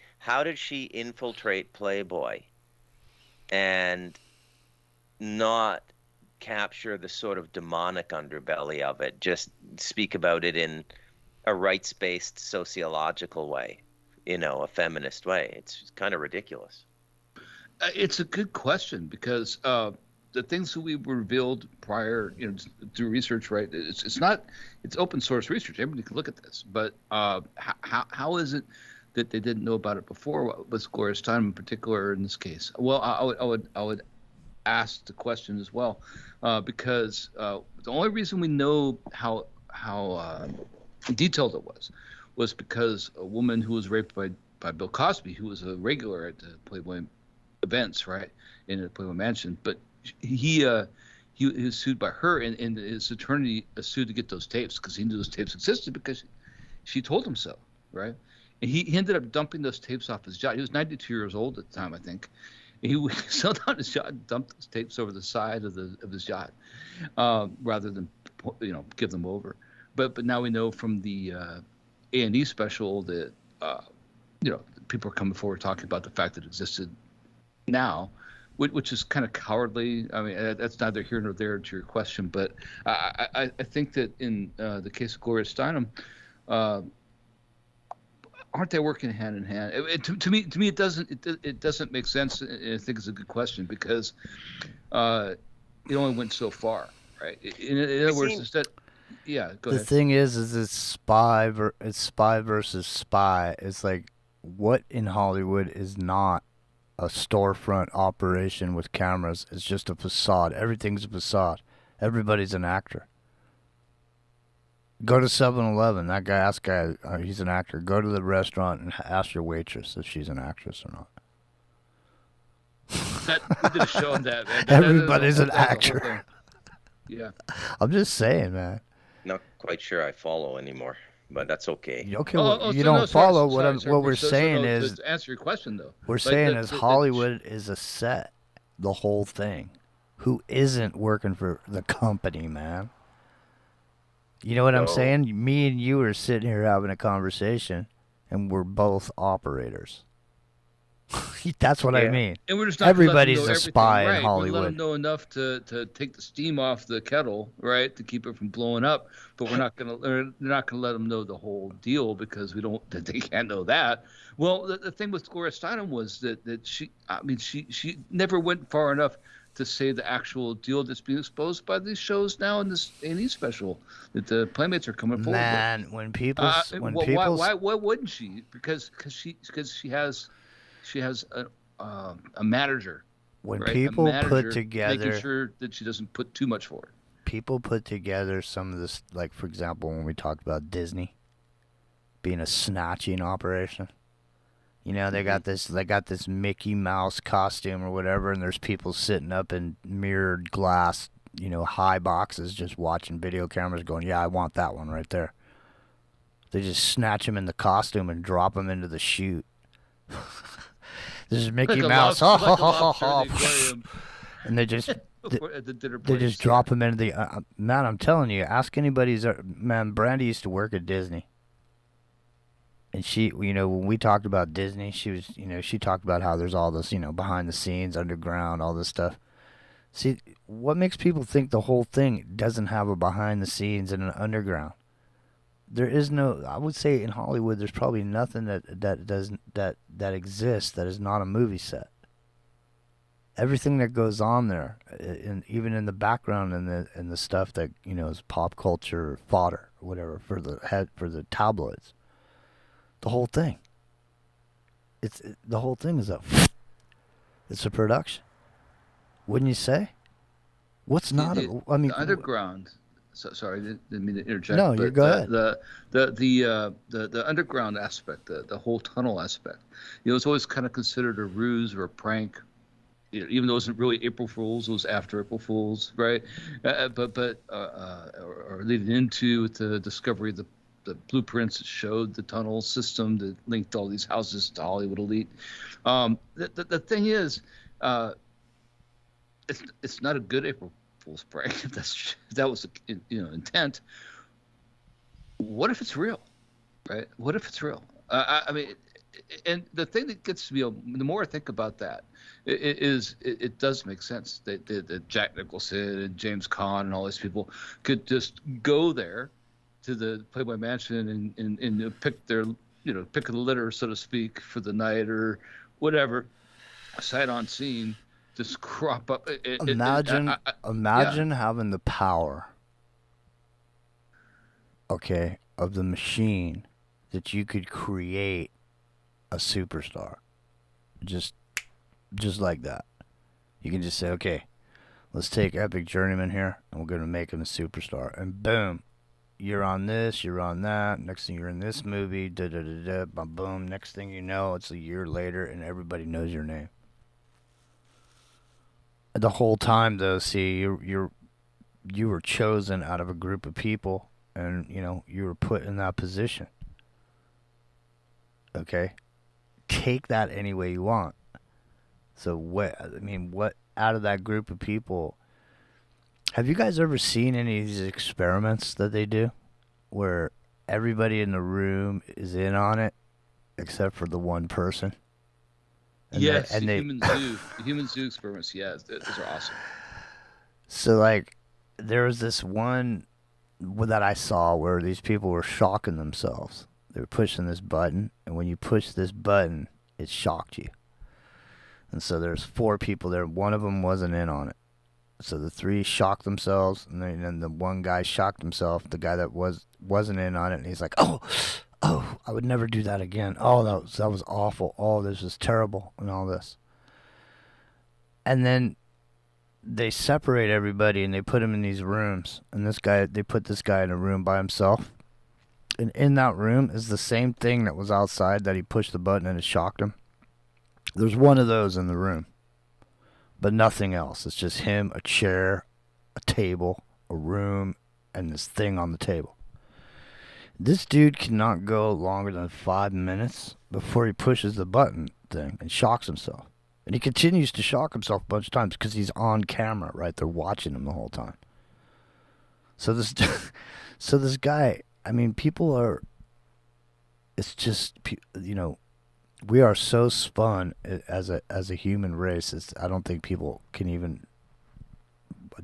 infiltrate Playboy and not capture the sort of demonic underbelly of it, just speak about it in a rights-based sociological way, a feminist way? It's kind of ridiculous. It's a good question because the things that we revealed prior, through research, right? It's open source research. Everybody can look at this, but how is it that they didn't know about it before? What was Gloria Steinem in particular in this case? Well, I would asked the question as well, because the only reason we know how detailed it was because a woman who was raped by Bill Cosby, who was a regular at the Playboy events, right, in the Playboy Mansion, but he was sued by her, and his attorney sued to get those tapes because he knew those tapes existed because she told him so, right? And he ended up dumping those tapes off his yacht. He was 92 years old at the time, I think. And he sailed down his yacht and dumped those tapes over the side of his yacht, rather than give them over. But now we know from the A&E special that people are coming forward talking about the fact that it existed now, which is kind of cowardly. I mean, that's neither here nor there to your question, but I think that in the case of Gloria Steinem, aren't they working hand in hand? To me, it doesn't make sense. And I think it's a good question because it only went so far, right? In other words, instead, yeah. Go ahead. The thing is it's spy versus spy. It's like what in Hollywood is not a storefront operation with cameras. It's just a facade. Everything's a facade. Everybody's an actor. Go to 7-Eleven. That guy, he's an actor. Go to the restaurant and ask your waitress if she's an actress or not. We did a show on that, man. Everybody's an actor. Yeah. I'm just saying, man. Not quite sure I follow anymore, but that's okay. Okay, you don't follow what we're saying is. To answer your question, though. We're saying is Hollywood is a set. The whole thing. Who isn't working for the company, man? You know what I'm saying? Me and you are sitting here having a conversation, and we're both operators. That's what I mean. And we're just not everybody's a spy in Hollywood. We let them know enough to take the steam off the kettle, right, to keep it from blowing up. But we're not gonna. They're not gonna let them know the whole deal because they can't know that. Well, the thing with Gloria Steinem was that she never went far enough to say the actual deal that's being exposed by these shows now in this A&E special that the Playmates are coming forward with. Man, when people why wouldn't she? Because she has a manager. When right? people put together, making sure that she doesn't put too much forward. People put together some of this, like for example, when we talked about Disney being a snatching operation. You know, they got this Mickey Mouse costume or whatever, and there's people sitting up in mirrored glass, high boxes, just watching video cameras, going, "Yeah, I want that one right there." They just snatch him in the costume and drop him into the chute. This is Mickey Mouse, and they just drop him into the. Man, I'm telling you, ask anybody's. Man, Brandy used to work at Disney. And she, when we talked about Disney, she talked about how there's all this, behind the scenes, underground, all this stuff. See, what makes people think the whole thing doesn't have a behind the scenes and an underground? There is no, I would say in Hollywood, there's probably nothing that exists that is not a movie set. Everything that goes on there, even in the background and the stuff that, is pop culture fodder or whatever for the tabloids. The whole thing. The whole thing is it's a production. Wouldn't you say? What's not? The underground. Sorry, didn't mean to interject. No, you go ahead. The underground aspect, the whole tunnel aspect. It's always kind of considered a ruse or a prank. Even though it wasn't really April Fool's, it was after April Fool's, right? Or leading into the discovery of the blueprints that showed the tunnel system that linked all these houses to Hollywood elite. The thing is, it's not a good April Fool's prank if that was the intent. What if it's real, right? What if it's real? I mean, and the thing that gets me, the more I think about that, it does make sense that Jack Nicholson and James Caan and all these people could just go there to the Playboy Mansion and pick their, pick of the litter, so to speak, for the night or whatever, sight on scene, just crop up. Imagine having the power, okay, of the machine that you could create a superstar, just like that. You can just say, okay, let's take Epic Journeyman here, and we're gonna make him a superstar. And boom, you're on this, you're on that. Next thing you're in this movie, da da da da, boom, boom. Next thing you know, it's a year later, and everybody knows your name. The whole time, though, see, you were chosen out of a group of people, and you were put in that position. Okay, take that any way you want. So what out of that group of people, have you guys ever seen any of these experiments that they do where everybody in the room is in on it except for the one person? And yes, the human zoo experiments. Yes, those are awesome. So like, there was this one that I saw where these people were shocking themselves. They were pushing this button, and when you push this button, it shocked you. And so there's 4 people there. One of them wasn't in on it. So the 3 shocked themselves, and then the one guy shocked himself, the guy that wasn't in on it, and he's like, oh, I would never do that again. Oh, that was awful. Oh, this is terrible, and all this. And then they separate everybody, and they put him in these rooms. And they put this guy in a room by himself. And in that room is the same thing that was outside that he pushed the button and it shocked him. There's one of those in the room, but nothing else. It's just him, a chair, a table, a room, and this thing on the table. This dude cannot go longer than 5 minutes before he pushes the button thing and shocks himself. And he continues to shock himself a bunch of times because he's on camera, right? They're watching him the whole time. So this guy, people are, it's just, we are so spun as a human race. I don't think people can even.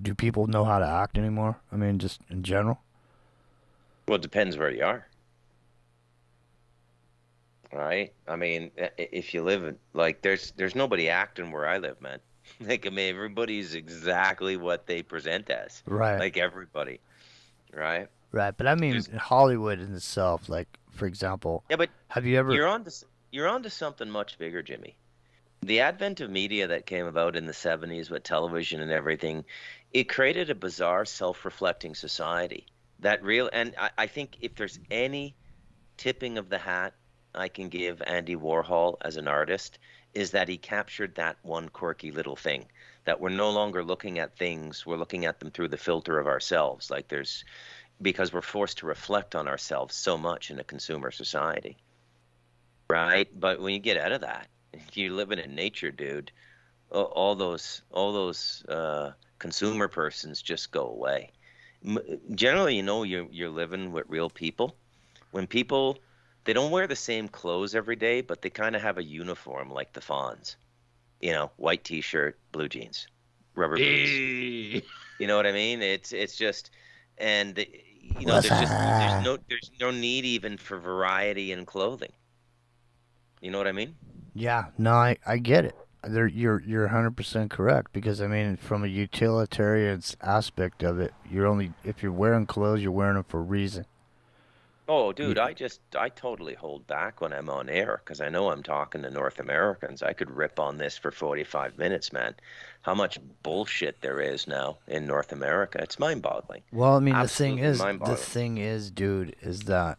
Do people know how to act anymore? Just in general. Well, it depends where you are. Right? If you live there's nobody acting where I live, man. Everybody's exactly what they present as. Right. Like everybody. Right? Right, but in Hollywood in itself, like for example. Yeah, but have you ever? You're onto something much bigger, Jimmy. The advent of media that came about in the 70s with television and everything, it created a bizarre, self-reflecting society. And I think if there's any tipping of the hat I can give Andy Warhol as an artist, is that he captured that one quirky little thing, that we're no longer looking at things, we're looking at them through the filter of ourselves. Because we're forced to reflect on ourselves so much in a consumer society. Right, but when you get out of that, you're living in nature, dude. All those consumer persons just go away. Generally, you're living with real people. When people, they don't wear the same clothes every day, but they kind of have a uniform like the Fonz. White T-shirt, blue jeans, rubber boots. You know what I mean? It's just, and there's no need even for variety in clothing. You know what I mean? Yeah, no, I get it. You're 100% correct because from a utilitarian aspect of it, if you're wearing clothes, you're wearing them for a reason. Oh, dude, I totally hold back when I'm on air because I know I'm talking to North Americans. I could rip on this for 45 minutes, man. How much bullshit there is now in North America. It's mind-boggling. Well, the thing is, dude, is that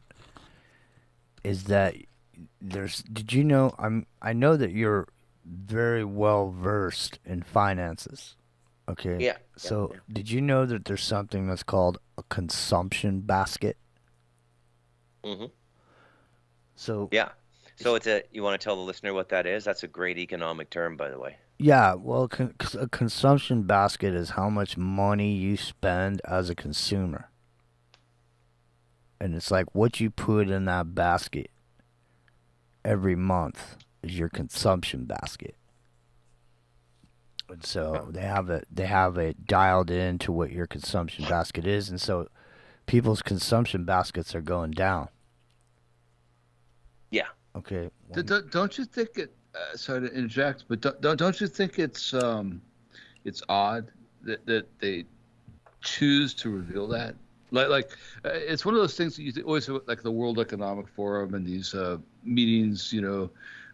did you know, I know that you're very well versed in finances. Okay. Yeah. So, did you know that there's something that's called a consumption basket? Mm-hmm. So yeah. So you want to tell the listener what that is? That's a great economic term, by the way. Yeah, well, a consumption basket is how much money you spend as a consumer. And it's like what you put in that basket every month is your consumption basket. And so they have it dialed into what your consumption basket is, and so people's consumption baskets are going down. Yeah. Okay. Don't you think it? Sorry to interject, but don't you think it's odd that they choose to reveal that? Like it's one of those things that you always have, like the World Economic Forum and these meetings,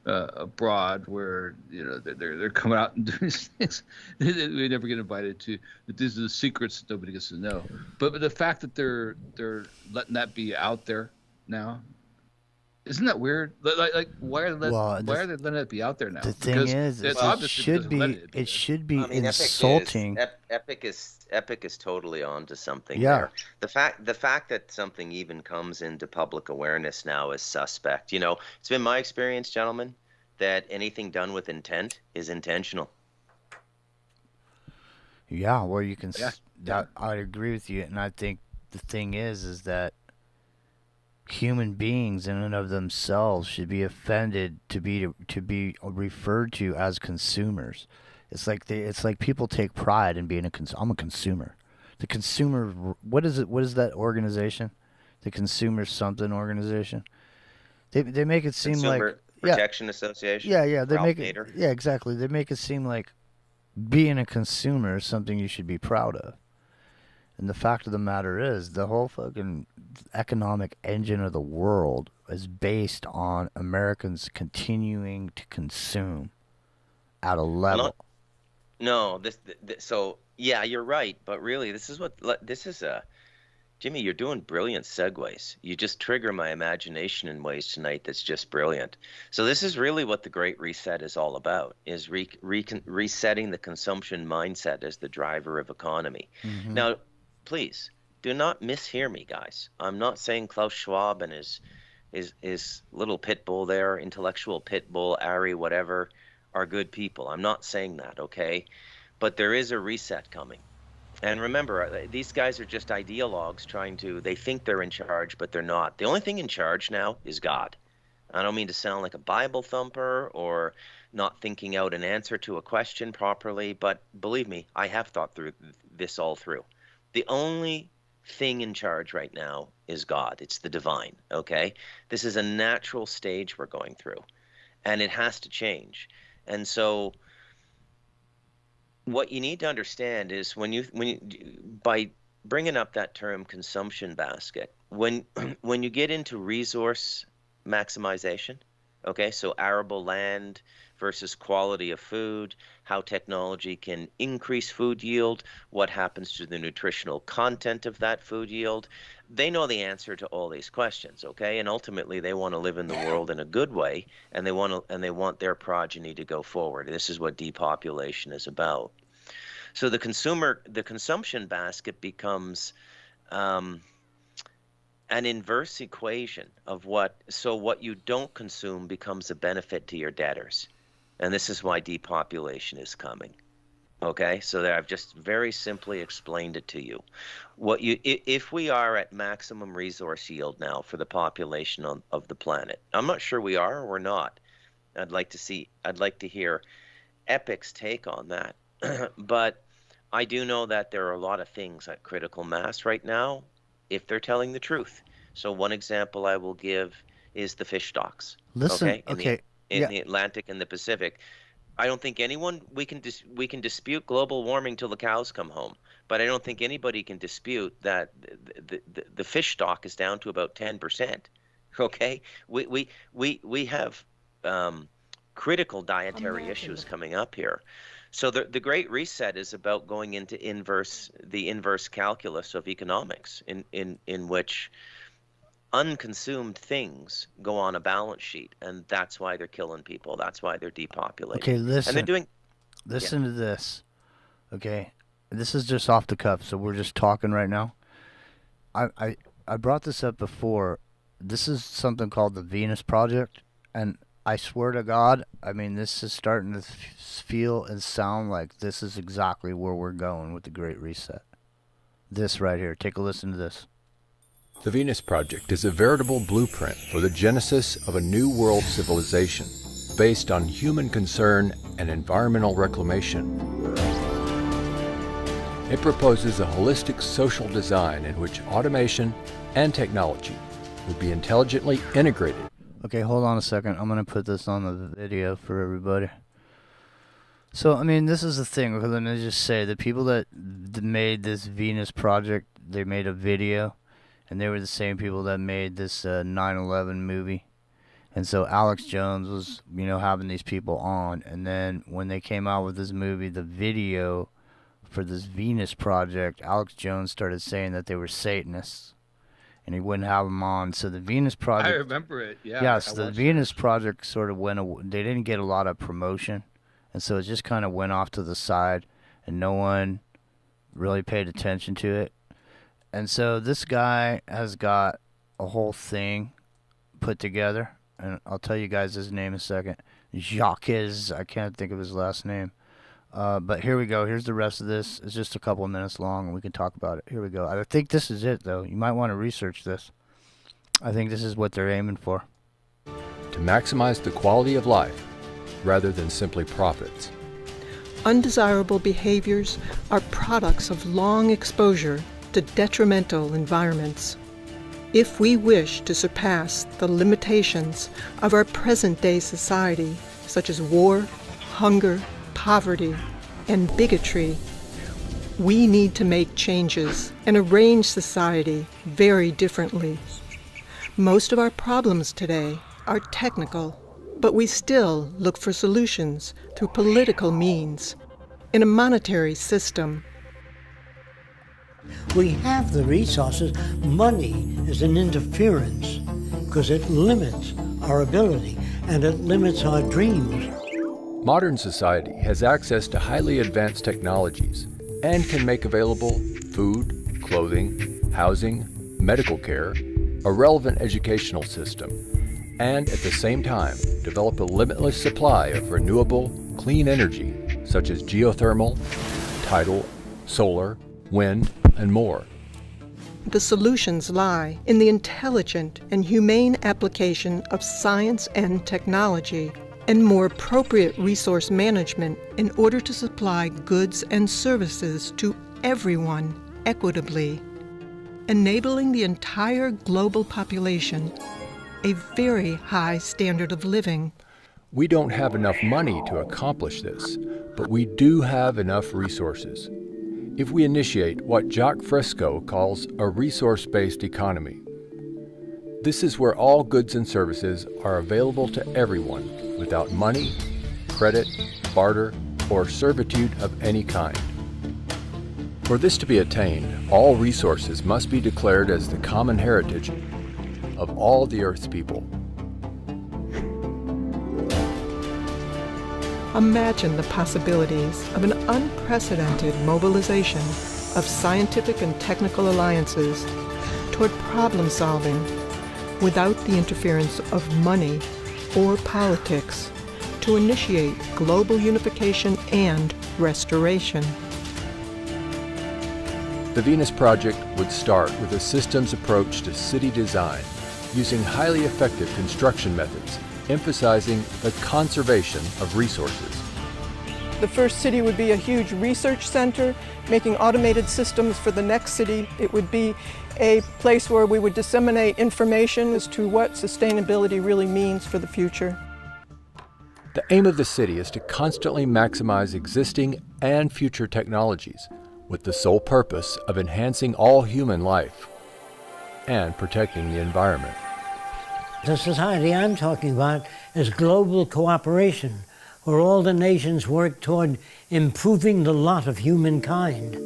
abroad where they're coming out and doing things we never get invited to. But these are the secrets that nobody gets to know. But the fact that they're letting that be out there now, isn't that weird? Like why are they letting it be out there now? The thing is, it should be I mean, insulting. Epic is totally onto something Yeah. there. The fact that something even comes into public awareness now is suspect. It's been my experience, gentlemen, that anything done with intent is intentional. Yeah, well, you can. I agree with you, and I think the thing is that human beings in and of themselves should be offended to be referred to as consumers. It's like people take pride in being I'm a consumer. The consumer, what is it? What is that organization? The Consumer something organization. They make it seem Consumer Protection Association. Yeah. They Ralph make it. Nader. Yeah, exactly. They make it seem like being a consumer is something you should be proud of. And the fact of the matter is, the whole fucking economic engine of the world is based on Americans continuing to consume at a level. So yeah, you're right. But really, Jimmy, you're doing brilliant segues. You just trigger my imagination in ways tonight that's just brilliant. So this is really what the Great Reset is all about, is resetting the consumption mindset as the driver of economy. Mm-hmm. Now, please do not mishear me, guys. I'm not saying Klaus Schwab and his little pit bull there, intellectual pit bull, Ari, whatever, are good people. I'm not saying that, okay? But there is a reset coming. And remember, these guys are just ideologues they think they're in charge, but they're not. The only thing in charge now is God. I don't mean to sound like a Bible thumper or not thinking out an answer to a question properly, but believe me, I have thought through this all through. The only thing in charge right now is God. It's the divine, okay? This is a natural stage we're going through, and it has to change. And so what you need to understand is when you by bringing up that term consumption basket, when you get into resource maximization, okay, so arable land versus quality of food, how technology can increase food yield, what happens to the nutritional content of that food yield. They know the answer to all these questions, okay? And ultimately they want to live in the world in a good way, and they want their progeny to go forward. This is what depopulation is about. So the consumption basket becomes an inverse equation of what you don't consume becomes a benefit to your debtors. And this is why depopulation is coming. Okay, so there I've just very simply explained it to you. If we are at maximum resource yield now for the population of the planet, I'm not sure we are or we're not. I'd like to hear Epic's take on that. But I do know that there are a lot of things at critical mass right now, if they're telling the truth. So one example I will give is the fish stocks. Listen, in the Atlantic and the Pacific. I don't think we can dispute global warming till the cows come home, but I don't think anybody can dispute that the fish stock is down to about 10%. Okay, we have critical dietary issues coming up here. So the Great Reset is about going into the inverse calculus of economics, in which unconsumed things go on a balance sheet, and that's why they're killing people. That's why they're depopulating. Okay, listen. And they're doing. Listen to this. Okay, this is just off the cuff, so we're just talking right now. I brought this up before. This is something called the Venus Project, and I swear to God, I mean, this is starting to feel and sound like this is exactly where we're going with the Great Reset. This right here. Take a listen to this. The Venus Project is a veritable blueprint for the genesis of a new world civilization based on human concern and environmental reclamation. It proposes a holistic social design in which automation and technology will be intelligently integrated. Okay, hold on a second. I'm going to put this on the video for everybody. So, I mean, this is the thing. Let me just say, the people that made this Venus Project, they made a video. And they were the same people that made this 9/11 movie. And so Alex Jones was, having these people on. And then when they came out with this movie, the video for this Venus project, Alex Jones started saying that they were Satanists. And he wouldn't have them on. So the Venus project... I remember it, yeah. Yes, the Venus project sort of they didn't get a lot of promotion. And so it just kind of went off to the side. And no one really paid attention to it. And so this guy has got a whole thing put together. And I'll tell you guys his name in a second. Jacques, I can't think of his last name. But here we go. Here's the rest of this. It's just a couple of minutes long, and we can talk about it. Here we go. I think this is it, though. You might want to research this. I think this is what they're aiming for. To maximize the quality of life, rather than simply profits. Undesirable behaviors are products of long exposure to detrimental environments. If we wish to surpass the limitations of our present-day society, such as war, hunger, poverty, and bigotry, we need to make changes and arrange society very differently. Most of our problems today are technical, but we still look for solutions through political means, in a monetary system. We have the resources. Money is an interference because it limits our ability and it limits our dreams. Modern society has access to highly advanced technologies and can make available food, clothing, housing, medical care, a relevant educational system, and at the same time develop a limitless supply of renewable, clean energy such as geothermal, tidal, solar, wind, and more. The solutions lie in the intelligent and humane application of science and technology and more appropriate resource management in order to supply goods and services to everyone equitably, enabling the entire global population a very high standard of living. We don't have enough money to accomplish this, but we do have enough resources. If we initiate what Jacques Fresco calls a resource-based economy, this is where all goods and services are available to everyone without money, credit, barter, or servitude of any kind. For this to be attained, all resources must be declared as the common heritage of all the Earth's people. Imagine the possibilities of an unprecedented mobilization of scientific and technical alliances toward problem solving without the interference of money or politics to initiate global unification and restoration. The Venus Project would start with a systems approach to city design, using highly effective construction methods, emphasizing the conservation of resources. The first city would be a huge research center, making automated systems for the next city. It would be a place where we would disseminate information as to what sustainability really means for the future. The aim of the city is to constantly maximize existing and future technologies, with the sole purpose of enhancing all human life and protecting the environment. The society I'm talking about is global cooperation, where all the nations work toward improving the lot of humankind.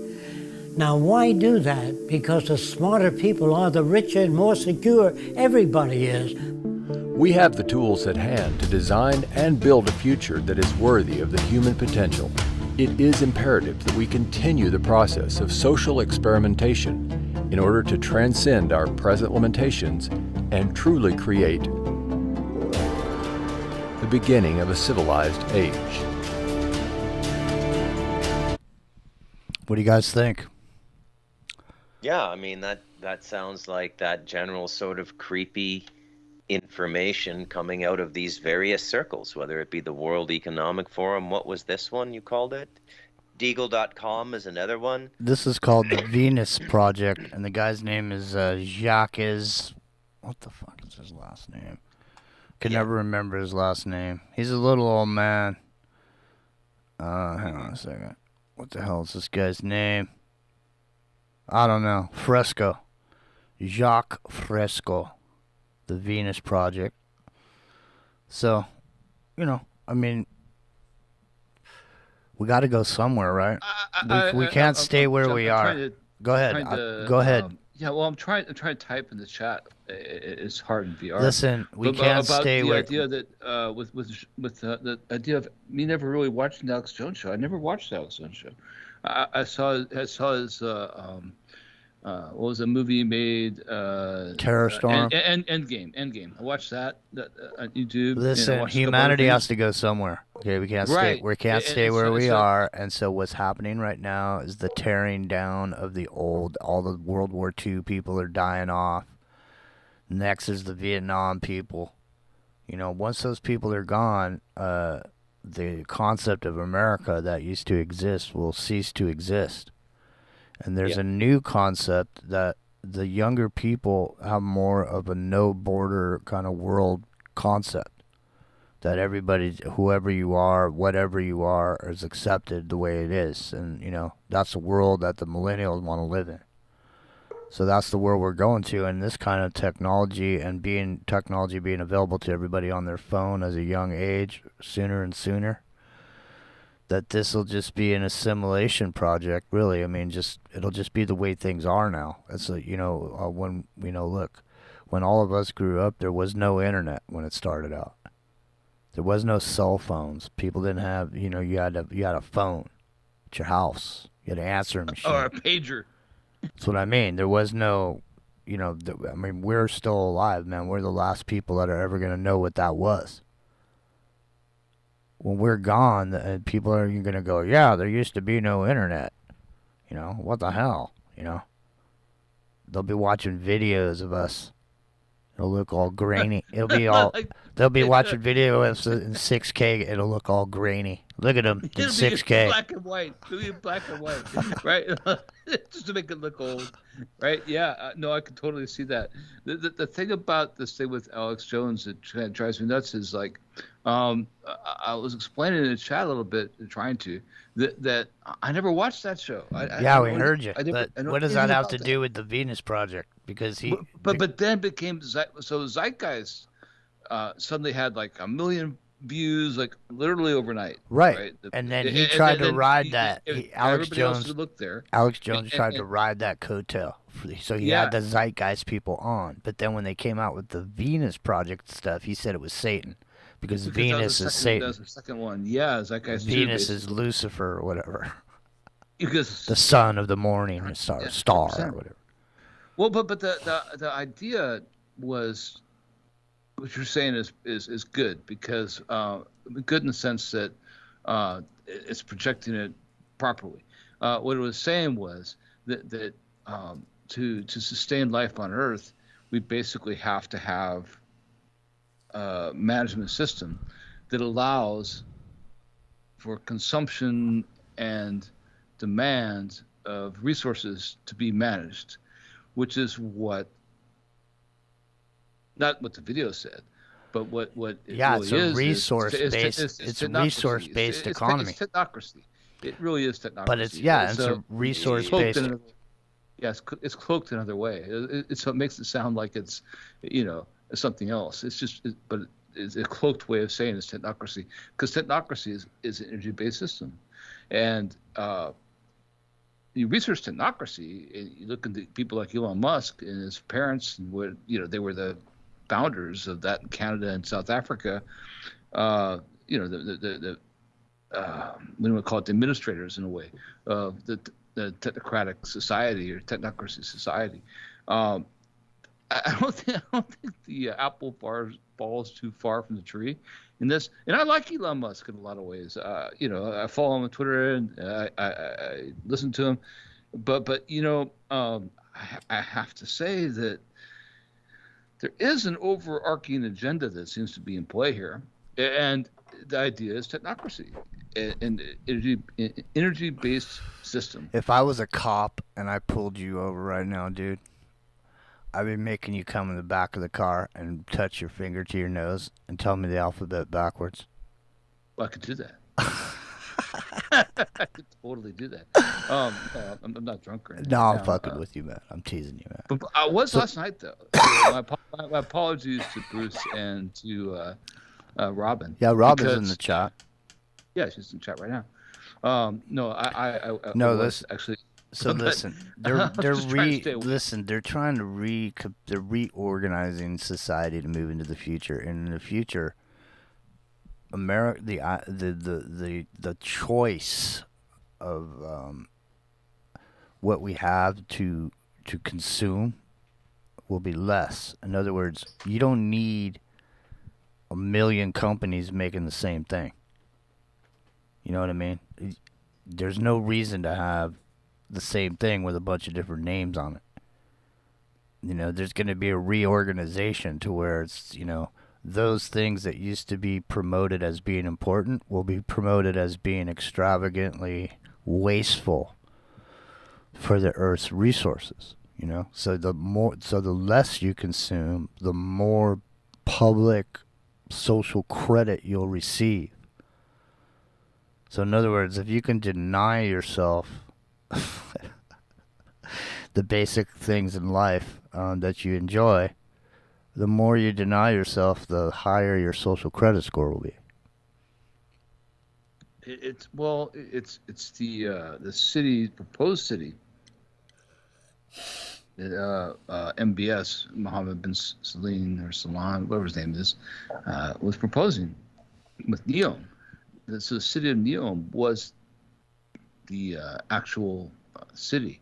Now, why do that? Because the smarter people are, the richer and more secure everybody is. We have the tools at hand to design and build a future that is worthy of the human potential. It is imperative that we continue the process of social experimentation in order to transcend our present limitations and truly create the beginning of a civilized age. What do you guys think? Yeah, I mean, that sounds like that general sort of creepy information coming out of these various circles, whether it be the World Economic Forum. What was this one you called it? Deagle.com is another one. This is called the Venus Project, and the guy's name is Jacques. What the fuck is his last name? Can never remember his last name. He's a little old man. Hang on a second. What the hell is this guy's name? I don't know. Fresco. Jacques Fresco. The Venus Project. So, I mean, we got to go somewhere, right? We can't stay where we are. Go ahead. Go ahead. Yeah, well, I'm trying to type in the chat. It's hard in VR. Listen, we can't stay about where. the idea that with the idea of me never really watching the Alex Jones show. I never watched the Alex Jones show. I saw his what was the movie he made? Terror Storm. Endgame. I watched that on YouTube. Listen, humanity has to go somewhere. Okay, we can't stay. We can't stay where we are. And so what's happening right now is the tearing down of the old. All the World War II people are dying off. Next is the Vietnam people. Once those people are gone, the concept of America that used to exist will cease to exist. And there's a new concept that the younger people have more of a no border kind of world concept. That everybody, whoever you are, whatever you are, is accepted the way it is. And, that's the world that the millennials want to live in. So that's the world we're going to. And this kind of technology and technology being available to everybody on their phone as a young age, sooner and sooner, that this will just be an assimilation project, really. I mean, it'll just be the way things are now. It's when look, when all of us grew up, there was no internet when it started out. There was no cell phones. People didn't have, you had a phone at your house. You had an answering machine. Or a pager. That's what I mean. There was no, we're still alive, man. We're the last people that are ever going to know what that was. When we're gone, people are going to go, yeah, there used to be no internet. What the hell? They'll be watching videos of us. It'll look all grainy. It'll be all. They'll be watching videos in 6K. It'll look all grainy. Look at them in 6K. Black and white. It'll be black and white, right? Just to make it look old, right? Yeah. No, I can totally see that. The thing about this thing with Alex Jones that kind of drives me nuts is like, I was explaining in the chat a little bit, trying to that I never watched that show. We heard you. But what does that have to do with the Venus Project? Because but then became so Zeitgeist suddenly had like 1 million views, like literally overnight. Right. And then he tried to ride that. Alex Jones tried to ride that coattail. So he had the Zeitgeist people on. But then when they came out with the Venus Project stuff, he said it was Satan. Because Venus is Satan. That's the second one. Yeah, Zeitgeist. Venus is Lucifer or whatever. Because the son of the morning star or whatever. Well, but the idea was, what you're saying is good, because good in the sense that it's projecting it properly. What it was saying was that to sustain life on Earth, we basically have to have a management system that allows for consumption and demand of resources to be managed, which is not what the video said, but what it really it's a resource-based. It's a resource-based economy. It's technocracy. It really is technocracy. But it's a resource-based. It's cloaked another way. So it makes it sound like it's, something else. It's just, but it's a cloaked way of saying it's technocracy, because technocracy is an energy-based system, and you research technocracy, and you look into people like Elon Musk and his parents, and they were the founders of that in Canada and South Africa. The we don't call it the administrators in a way of the technocratic society or technocracy society. I don't think the apple falls too far from the tree in this. And I like Elon Musk in a lot of ways. I follow him on Twitter and I listen to him. But I have to say that there is an overarching agenda that seems to be in play here. And the idea is technocracy and energy-based system. If I was a cop and I pulled you over right now, dude, I'd be making you come in the back of the car and touch your finger to your nose and tell me the alphabet backwards. Well, I could do that. I could totally do that. I'm not drunk or anything. No, I'm fucking with you, man. I'm teasing you, man. But I was last night, though. So my apologies to Bruce and to Robin. Yeah, Robin's in because- the chat. Yeah, she's in chat right now. No, I No, was actually. So but listen, I'm just trying to stay away. they're trying to they're reorganizing society to move into the future, and in the future, America, the choice of what we have to consume will be less. In other words, you don't need a million companies making the same thing. You know what I mean? There's no reason to have the same thing with a bunch of different names on it. You know, there's going to be a reorganization to where it's, you know, those things that used to be promoted as being important will be promoted as being extravagantly wasteful for the Earth's resources, you know? So the less you consume, the more public social credit you'll receive. So in other words, if you can deny yourself the basic things in life that you enjoy, the more you deny yourself, the higher your social credit score will be. It's the city, proposed city that MBS, Mohammed bin Salim or Salman, whatever his name is, was proposing with Neom. So the city of Neom was the actual city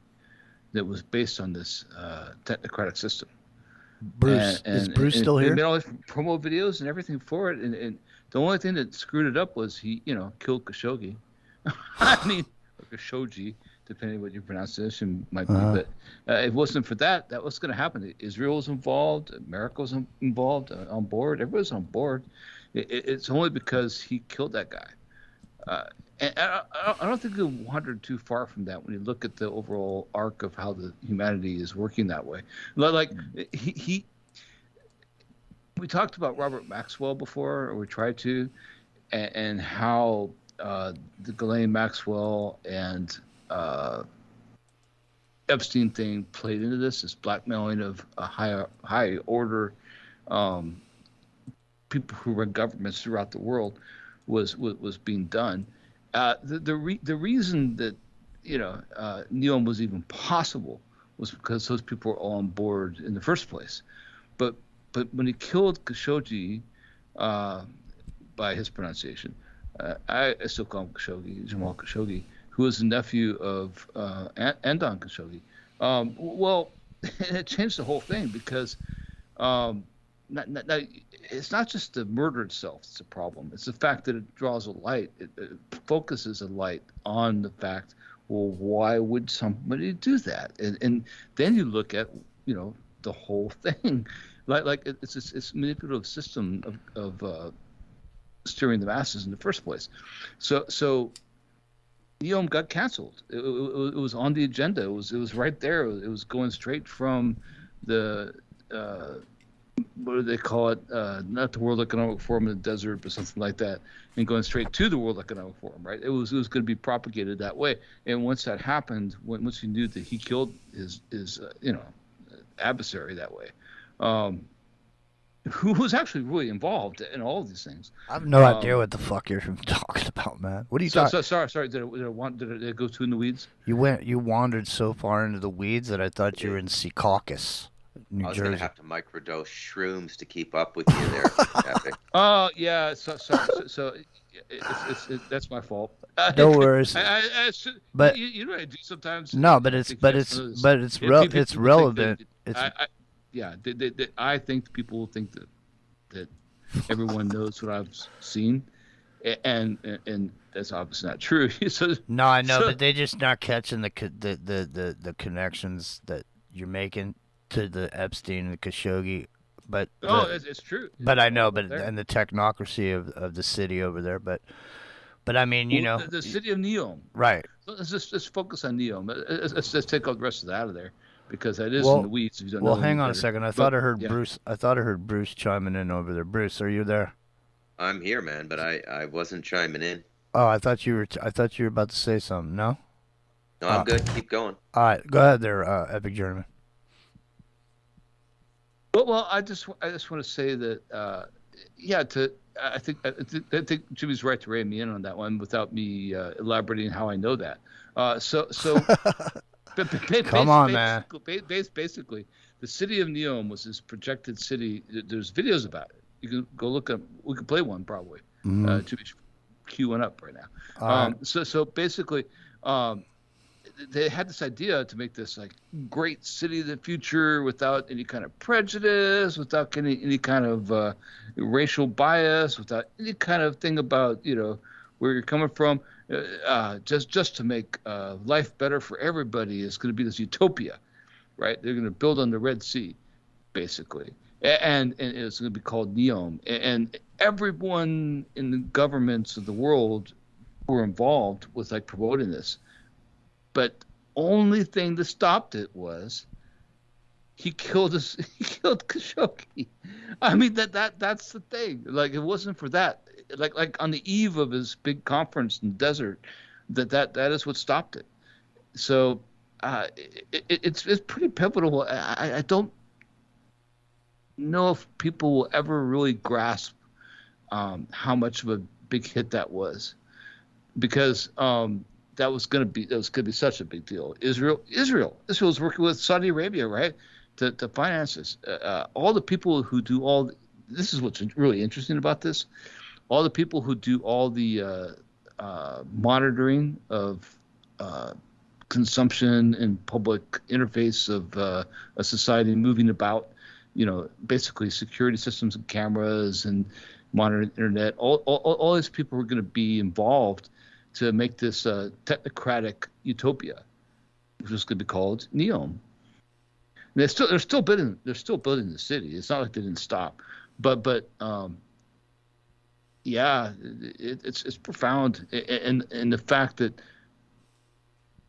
that was based on this technocratic system. Bruce, is Bruce still here? They made all these promo videos and everything for it, and the only thing that screwed it up was he, killed Khashoggi. I mean, or Khashoggi, depending on what your pronunciation might be. But if it wasn't for that, that was going to happen. Israel was involved, America was involved, on board. Everybody's on board. It's only because he killed that guy. And I don't think we wandered too far from that when you look at the overall arc of how the humanity is working that way. Like we talked about Robert Maxwell before, or we tried to, and how the Ghislaine Maxwell and Epstein thing played into this blackmailing of a high order people who run governments throughout the world was being done. The reason that Neom was even possible was because those people were all on board in the first place. But when he killed Khashoggi, by his pronunciation, I still call him Khashoggi, Jamal Khashoggi, who was the nephew of Andan Khashoggi. Well, it changed the whole thing because it's not just the murder itself that's a problem. It's the fact that it draws a light. It focuses a light on the fact, well, why would somebody do that? And then you look at, the whole thing. Like it's a manipulative system of steering the masses in the first place. So Neom got canceled. It was on the agenda. It was right there. It was going straight from the what do they call it? Not the World Economic Forum in the desert, but something like that, and going straight to the World Economic Forum. Right? It was going to be propagated that way. And once that happened, once he knew that he killed his adversary that way, who was actually really involved in all of these things. I have no idea what the fuck you're talking about, man. What are you talking? Sorry. Did it go too in the weeds? You wandered so far into the weeds that I thought you were in Secaucus, New I was Jersey. going to have to microdose shrooms to keep up with you there, Epic. Oh yeah, so that's my fault. No worries. But you know what I do sometimes. No, but it's relevant. I think people think that everyone knows what I've seen, and that's obviously not true. No, I know, but they're just not catching the connections that you're making to the Epstein and the Khashoggi. But it's true. But I know, and the technocracy of the city over there. But I mean, the city of Neom. Right. Let's focus on Neom. Let's take all the rest of that out of there. Because that is in the weeds. If you don't know hang on better. a second. I thought I heard Bruce chiming in over there. Bruce, are you there? I'm here, man, but I wasn't chiming in. Oh, I thought you were about to say something. No. No, I'm good. Keep going. All right, go ahead there, Epic Journeyman. Well, I just want to say that yeah, I think Jimmy's right to rein me in on that one without me elaborating how I know that. Come on, man. Basically, the city of Neom was this projected city. There's videos about it. You can go look up. We can play one probably. Jimmy's queuing up right now. So basically, they had this idea to make this like great city of the future without any kind of prejudice, without any kind of racial bias, without any kind of thing about where you're coming from. Just to make life better for everybody. It's going to be this utopia, right? They're going to build on the Red Sea, basically, and it's going to be called Neom. And everyone in the governments of the world were involved with like promoting this. But only thing that stopped it was he killed Khashoggi. I mean that's the thing. Like it wasn't for that. Like on the eve of his big conference in the desert, that is what stopped it. So it's pretty pivotal. I don't know if people will ever really grasp how much of a big hit that was, because that was going to be such a big deal. Israel was working with Saudi Arabia, right, to finance this. All the people who do this is what's really interesting about this. All the people who do all the monitoring of consumption and public interface of a society moving about, basically security systems and cameras and monitoring the internet. All these people were going to be involved to make this technocratic utopia, which was going to be called Neom. And they're still building the city. It's not like they didn't stop, but yeah, it's profound, and the fact that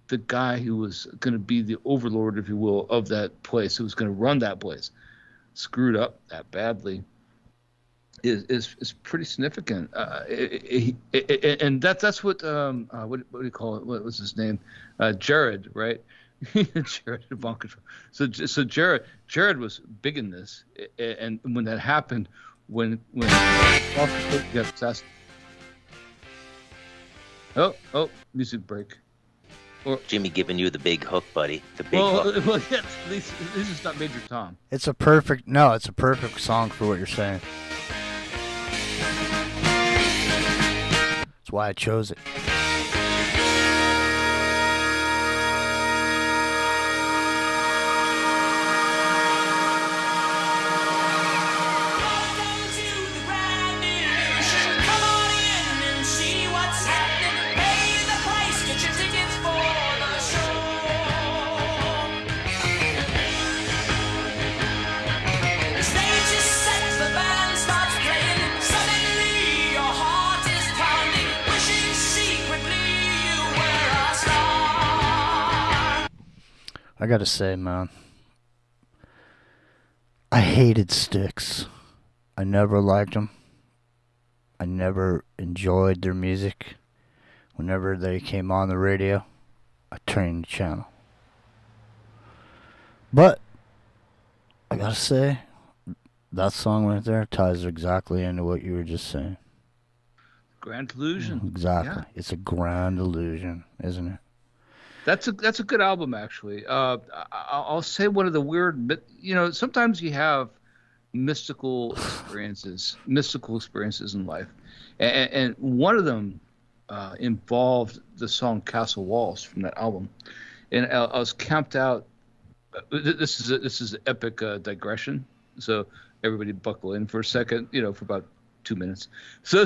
the guy who was going to be the overlord, if you will, of that place, who was going to run that place, screwed up that badly, is pretty significant. And that's what do you call it? What was his name? Jared, right? Jared Ivanka. So Jared was big in this, and when that happened, when got assassinated. Oh, music break. Or Jimmy giving you the big hook, buddy. The big hook. Well, yeah, this is not Major Tom. It's a perfect song for what you're saying. That's why I chose it. I gotta say, man, I hated Styx. I never liked them. I never enjoyed their music. Whenever they came on the radio, I turned the channel. But I gotta say, that song right there ties exactly into what you were just saying. Grand Illusion. Exactly. Yeah. It's a grand illusion, isn't it? That's a good album, actually. I'll say one of the weird, sometimes you have mystical experiences in life, and one of them involved the song Castle Walls from that album, and I was camped out. This is an epic digression, so everybody buckle in for a second, for about 2 minutes. So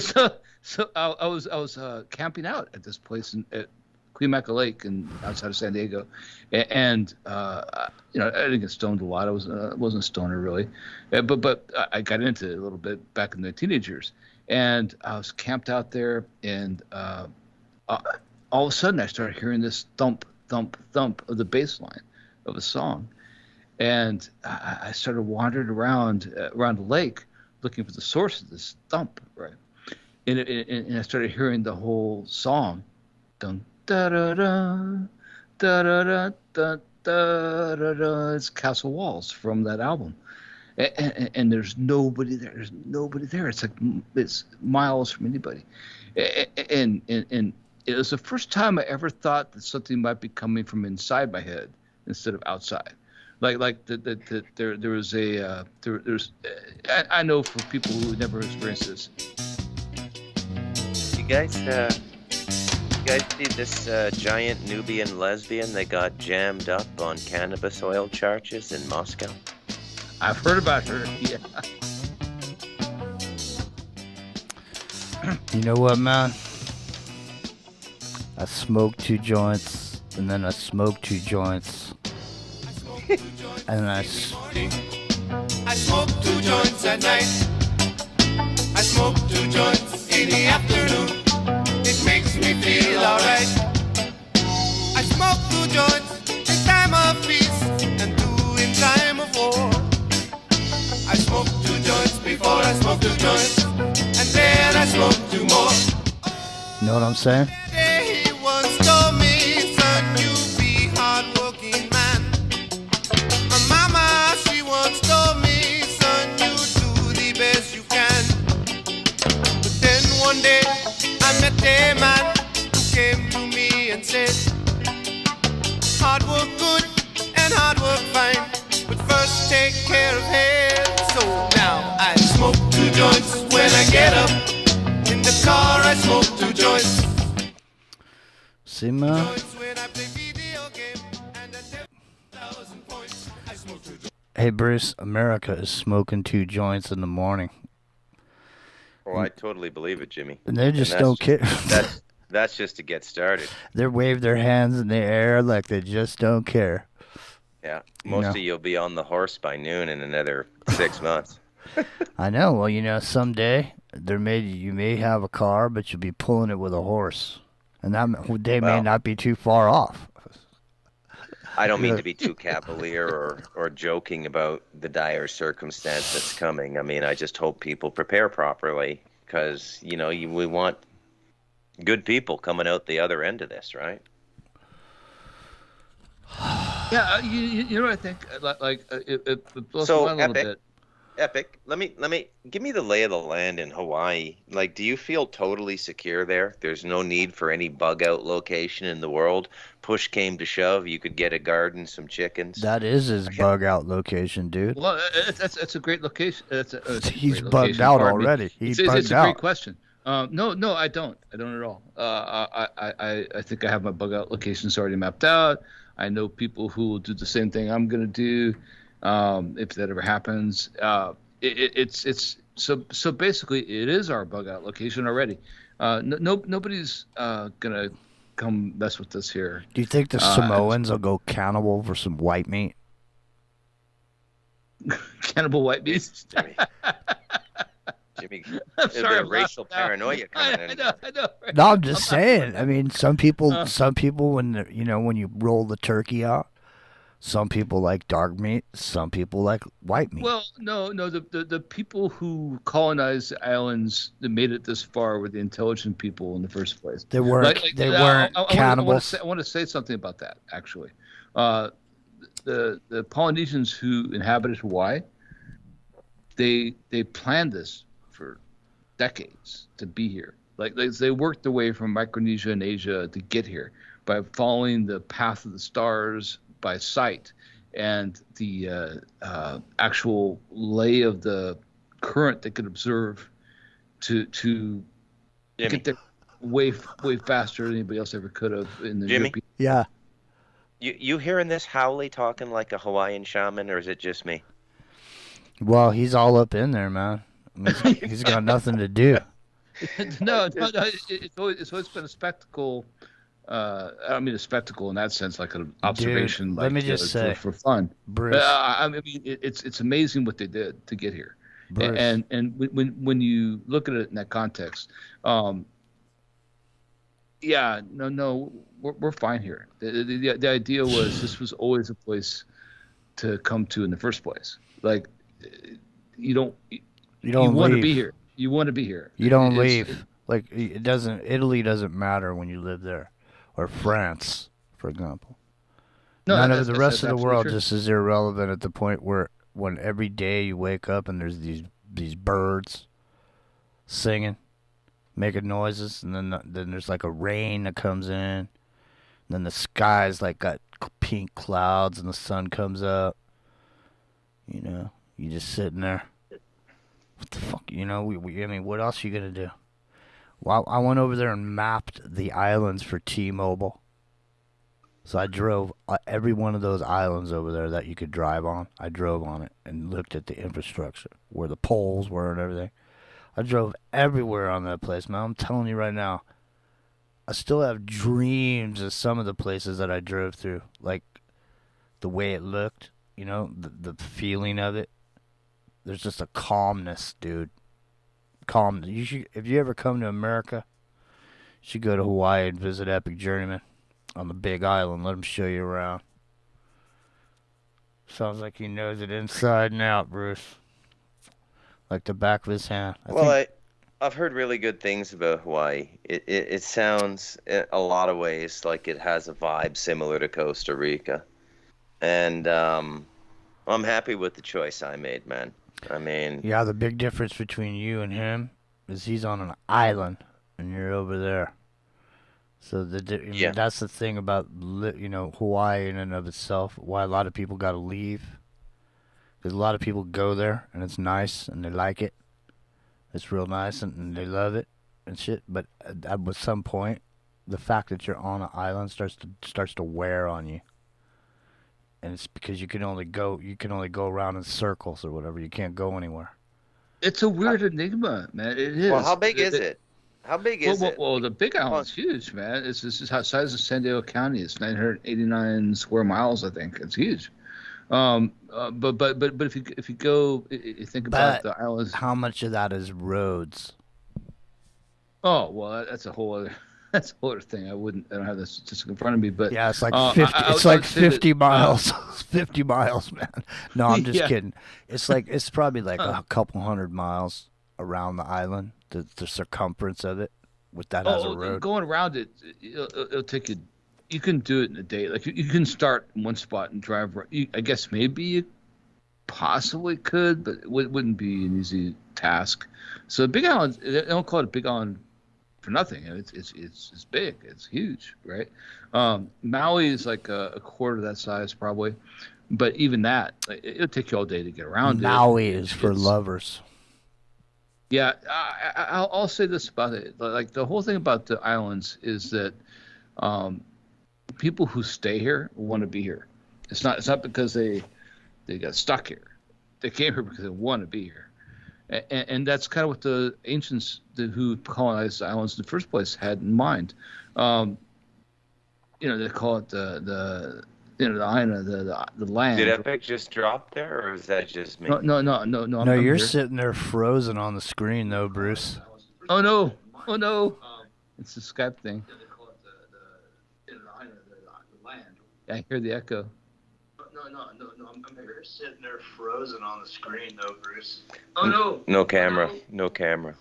I was camping out at this place at Queemaca Lake and outside of San Diego, and I didn't get stoned a lot. I wasn't a stoner really, but I got into it a little bit back in the teenage years, and I was camped out there, and all of a sudden I started hearing this thump, thump, thump of the bass line of a song, and I started wandering around the lake looking for the source of this thump, right? And I started hearing the whole song, dun da da da da da da da da da. It's Castle Walls from that album, and there's nobody there. There's nobody there. It's like it's miles from anybody, and it was the first time I ever thought that something might be coming from inside my head instead of outside. Like there was a there's I know for people who never experienced this. You guys see this giant Nubian lesbian that got jammed up on cannabis oil charges in Moscow? I've heard about her. Yeah. You know what, man? I smoked 2 joints, and then I smoked 2 joints, and I smoke 2 joints at night. I smoke 2 joints in the afternoon. It makes me feel alright. I smoke 2 joints in time of peace and 2 in time of war. I smoke 2 joints before I smoke 2 joints, and then I smoke 2 more. You know what I'm saying? He once told me, son, you be hard-working man. My mama, she once told me, son, you do the best you can. But then one day I met a man who came to me and said, hard work good and hard work fine, but first take care of health. So now I smoke 2 joints when I get up. In the car I smoke 2 joints. See, man? Hey, Bruce, America is smoking 2 joints in the morning. Oh, I totally believe it, Jimmy. And they just don't care. That's just to get started. They wave their hands in the air like they just don't care. Yeah, most of you'll be on the horse by noon in another 6 months. I know. Well, you know, someday you may have a car, but you'll be pulling it with a horse, and that day may not be too far off. I don't mean to be too cavalier or joking about the dire circumstance that's coming. I mean, I just hope people prepare properly because, you know, we want good people coming out the other end of this, right? Yeah, you know what I think? It blows my mind a little bit. Epic. Let me give me the lay of the land in Hawaii. Like, do you feel totally secure there? There's no need for any bug out location in the world. Push came to shove, you could get a garden, some chickens. That is his bug out location, dude. Well, it's a great location. He's bugged out already. He's bugged out. It's a great question. No, I don't. I don't at all. I think I have my bug out locations already mapped out. I know people who will do the same thing I'm going to do. If that ever happens, it's so basically it is our bug out location already. Nobody's gonna come mess with us here. Do you think the Samoans will go cannibal for some white meat? Cannibal white meat? Jimmy, there's a bit of racial paranoia coming in. I know. Right? No, I'm just saying. I mean, some people when you roll the turkey out. Some people like dark meat. Some people like white meat. Well, no. The people who colonized the islands that made it this far were the intelligent people in the first place. They weren't. They weren't cannibals. I want to say something about that. Actually, the Polynesians who inhabited Hawaii, they planned this for decades to be here. Like they worked their way from Micronesia and Asia to get here by following the path of the stars. By sight and the actual lay of the current they could observe to get there way faster than anybody else ever could have in the Jimmy? European. Yeah. You hearing this Howley talking like a Hawaiian shaman, or is it just me? Well, he's all up in there, man. I mean, he's got nothing to do. No, it's always been a spectacle. I mean, a spectacle in that sense, like an observation. Dude, like, let me just say, for fun. Bruce. I mean, it's amazing what they did to get here, Bruce. and when you look at it in that context, we're fine here. The idea was this was always a place to come to in the first place. Like you want to be here. You want to be here. You don't leave. Like Italy doesn't matter when you live there. Or France, for example. No, None of the rest of the world true. just is irrelevant at the point where when every day you wake up and there's these birds singing, making noises, and then there's like a rain that comes in, and then the sky's like got pink clouds and the sun comes up. You know, you just sitting there. What the fuck? You know, I mean, what else are you gonna do? Well, I went over there and mapped the islands for T-Mobile. So I drove every one of those islands over there that you could drive on. I drove on it and looked at the infrastructure, where the poles were and everything. I drove everywhere on that place, man. I'm telling you right now, I still have dreams of some of the places that I drove through. Like, the way it looked, you know, the feeling of it. There's just a calmness, dude. Calm. You should, if you ever come to America, you should go to Hawaii and visit Epic Journeyman on the Big Island. Let him show you around. Sounds like he knows it inside and out, Bruce. Like the back of his hand. I've heard really good things about Hawaii. It sounds in a lot of ways like it has a vibe similar to Costa Rica. And I'm happy with the choice I made, man. I mean... Yeah, the big difference between you and him is he's on an island and you're over there. So that's the thing about, you know, Hawaii in and of itself, why a lot of people got to leave. Because a lot of people go there and it's nice and they like it. It's real nice and they love it and shit. But at some point, the fact that you're on an island starts to wear on you. And it's because you can only go around in circles or whatever. You can't go anywhere. It's a weird enigma, man. It is. Well, how big is it? How big is it? Well, the Big Island's huge, man. This is how size of San Diego County. It's 989 square miles, I think. It's huge. But if you go, you think about the islands. How much of that is roads? Oh well, that's a whole other thing. I don't have the statistic in front of me, but yeah, it's like 50. It's like 50 miles. 50 miles, man. No, I'm just kidding. It's probably like a couple hundred miles around the island. The circumference of it, with that as a road. Going around it, it'll take you. You can do it in a day. Like you can start in one spot and drive. I guess maybe you possibly could, but it wouldn't be an easy task. So Big Island, they don't call it a Big Island for nothing. It's big. It's huge, right? Maui is like a quarter of that size probably, but even that, it'll take you all day to get around. Maui is for lovers. Yeah, I'll say this about it. Like the whole thing about the islands is that people who stay here want to be here. It's not because they got stuck here. They came here because they want to be here. And that's kind of what the ancients who colonized the islands in the first place had in mind. You know, they call it the island, the land. Did Epic just drop there, or is that just me? No. No, you're sitting there frozen on the screen, though, Bruce. Oh no! It's the Skype thing. Yeah, I hear the echo. No. I'm here sitting there frozen on the screen, though, Bruce. Oh no! No camera. No camera.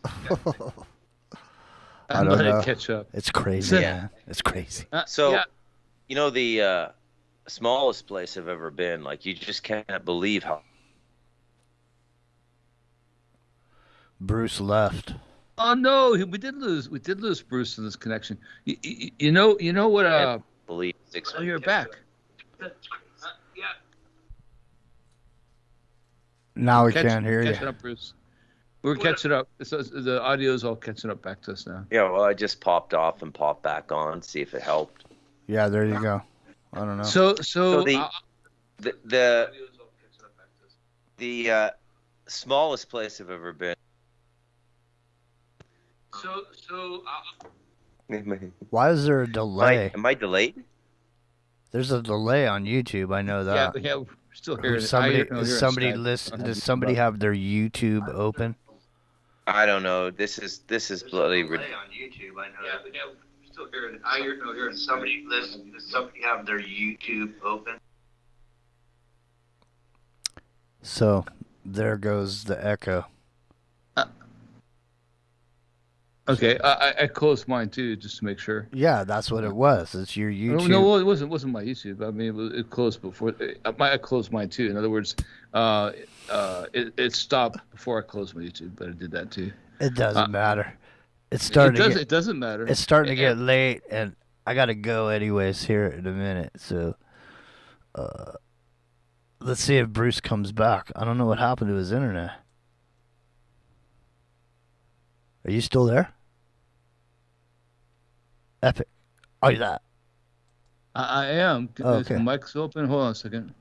I don't know. Catch up. It's crazy. Yeah, it's crazy. You know the smallest place I've ever been. Like you just can't believe how. Bruce left. Oh no, we did lose Bruce in this connection. You know what? Believe. Oh, you're back. Yeah. Now we can't hear you. Catching up, Bruce. We're catching up. So the audio's all catching up back to us now. Yeah, well, I just popped off and popped back on, see if it helped. Yeah, there you go. I don't know. So the smallest place I've ever been. Why is there a delay? Am I delayed? There's a delay on YouTube. I know that. Yeah, we're still hearing it. Does somebody have their YouTube open? I don't know. This is bloody ridiculous. On YouTube, I know. Yeah, we're still hearing it. I hear somebody listen. Does somebody have their YouTube open? So there goes the echo. Okay, I closed mine too, just to make sure. Yeah, that's what it was. It's your YouTube. No, well, it wasn't my YouTube. I mean, it closed before. I closed mine too. In other words, it stopped before I closed my YouTube, but I did that too. It doesn't matter. It's starting. It doesn't matter. It's starting to get late, and I gotta go anyways here in a minute. So, let's see if Bruce comes back. I don't know what happened to his internet. Are you still there? Epic. Are you that? I am. Oh, okay. The mic's open. Hold on a second.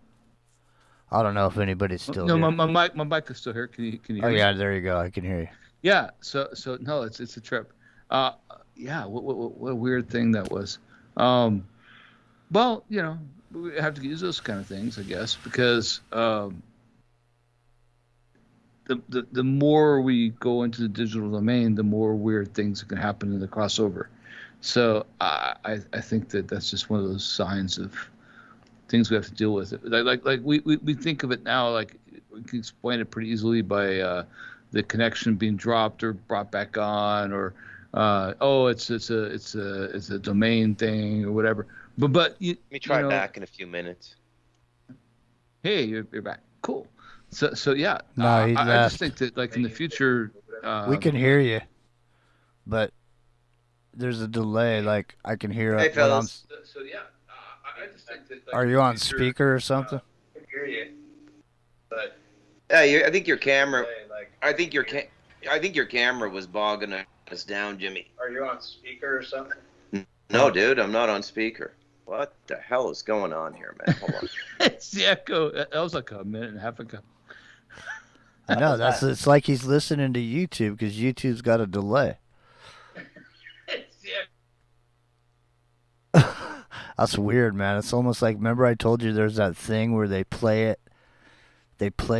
I don't know if anybody's still no, here. my mic is still here. Can you hear me? Yeah, there you go. I can hear you. Yeah. So no, it's a trip. Yeah. What a weird thing that was. Well, we have to use those kind of things, I guess, because the more we go into the digital domain, the more weird things can happen in the crossover. So I think that's just one of those signs of things we have to deal with. Like we think of it now, like we can explain it pretty easily by the connection being dropped or brought back on, or it's a domain thing or whatever. But let me try back in a few minutes. Hey, you're back. Cool. So yeah. No, I just think that like in the future, we can hear you, but there's a delay. Like I can hear. Hey, fellas. So yeah. I just think that. Like, are you on speaker or something? I can hear you. But yeah, I think your camera. I think your camera was bogging us down, Jimmy. are you on speaker or something? No, dude, I'm not on speaker. What the hell is going on here, man? Hold on. It's the echo. That was like a minute and a half ago. I know. It's like he's listening to YouTube because YouTube's got a delay. That's weird, man. It's almost like, remember I told you there's that thing where they play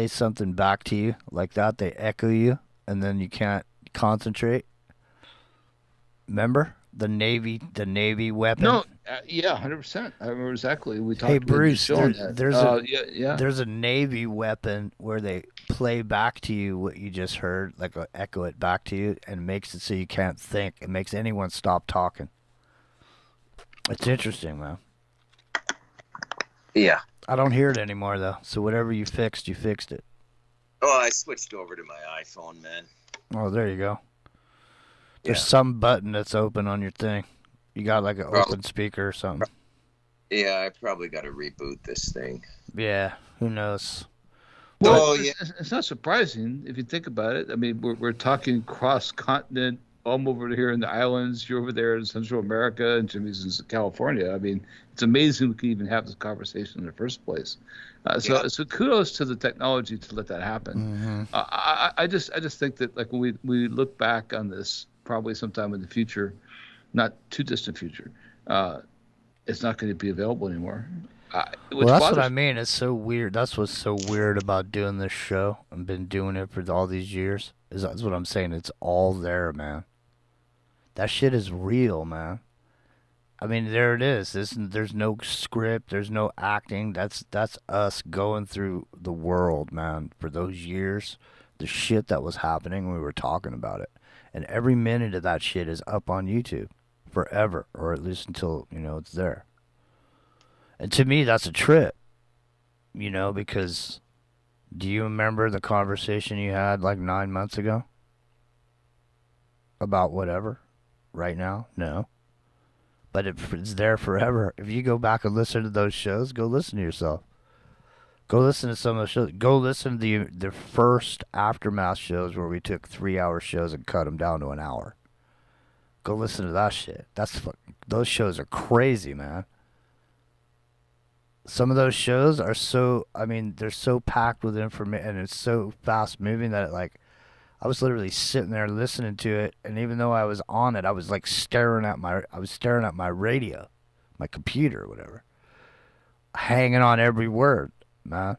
something back to you like that. They echo you, and then you can't concentrate. Remember the Navy weapon? No, yeah, 100%. I remember exactly. We talked. Hey about Bruce, there's there's a Navy weapon where they play back to you what you just heard, like echo it back to you, and makes it so you can't think. It makes anyone stop talking. It's interesting, man. Yeah. I don't hear it anymore though. So whatever you fixed it. Oh, I switched over to my iPhone, man. Oh, there you go. There's some button that's open on your thing. You got like an open speaker or something. Yeah, I probably got to reboot this thing. Yeah, who knows? Well, it's not surprising if you think about it. I mean, we're talking cross-continent. I'm over here in the islands. You're over there in Central America, and Jimmy's in California. I mean, it's amazing we can even have this conversation in the first place. So kudos to the technology to let that happen. Mm-hmm. I just think that like when we look back on this, probably sometime in the future, not too distant future, it's not going to be available anymore. Well, that's what I mean. It's so weird. That's what's so weird about doing this show. I've been doing it for all these years. That's what I'm saying. It's all there, man. That shit is real, man. I mean, there it is. There's no script. There's no acting. That's us going through the world, man. For those years, the shit that was happening, we were talking about it. And every minute of that shit is up on YouTube forever, or at least until, it's there. And to me, that's a trip, because do you remember the conversation you had like 9 months ago? About whatever? Right now? No. But it's there forever. If you go back and listen to those shows, go listen to yourself. Go listen to some of the shows. Go listen to the first Aftermath shows where we took 3-hour shows and cut them down to an hour. Go listen to that shit. Those shows are crazy, man. Some of those shows are they're so packed with information, and it's so fast moving that I was literally sitting there listening to it, and even though I was on it, I was like staring at my radio, my computer, or whatever, hanging on every word, man.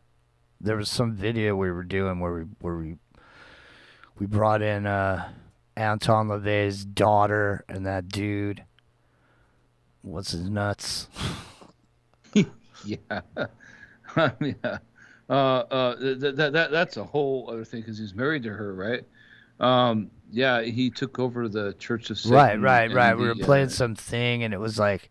There was some video we were doing where we brought in Anton LaVey's daughter and that dude. What's his nuts? Yeah. I mean, that's a whole other thing because he's married to her, right? Yeah, he took over the Church of Satan. Right. We were playing something, and it was like,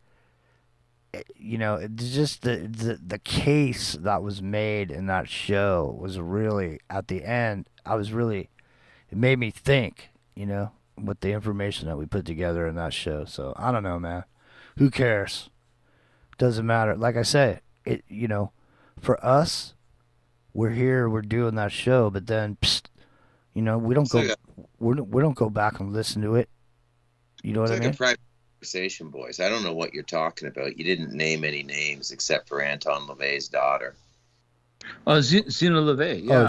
you know, just the case that was made in that show was really, at the end, it made me think, you know, with the information that we put together in that show. So I don't know, man. Who cares? Doesn't matter. Like I say, you know, for us, we're here, we're doing that show, but then, you know, we don't go back and listen to it. You know what I mean? It's like a private conversation, boys. I don't know what you're talking about. You didn't name any names except for Anton LaVey's daughter. Oh, Zena LaVey. Yeah. Oh,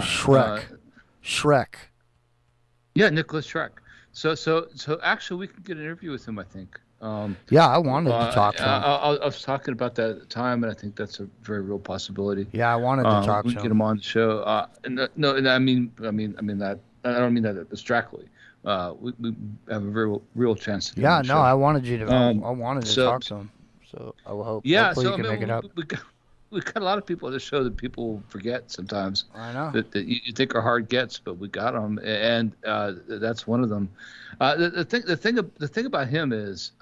Shrek. Yeah, Nicholas Shrek. So actually, we could get an interview with him, I think. Yeah, I wanted to talk to him. I was talking about that at the time, and I think that's a very real possibility. Yeah, I wanted to talk to him. We get him on the show. And I mean that. I don't mean that abstractly. We have a very real chance to. Yeah, no, I wanted you to. I wanted to talk to him. So I will hope. Yeah, hopefully so you can make it up. We got a lot of people on the show that people forget sometimes. I know that you think are hard gets, but we got them, and that's one of them. The thing about him is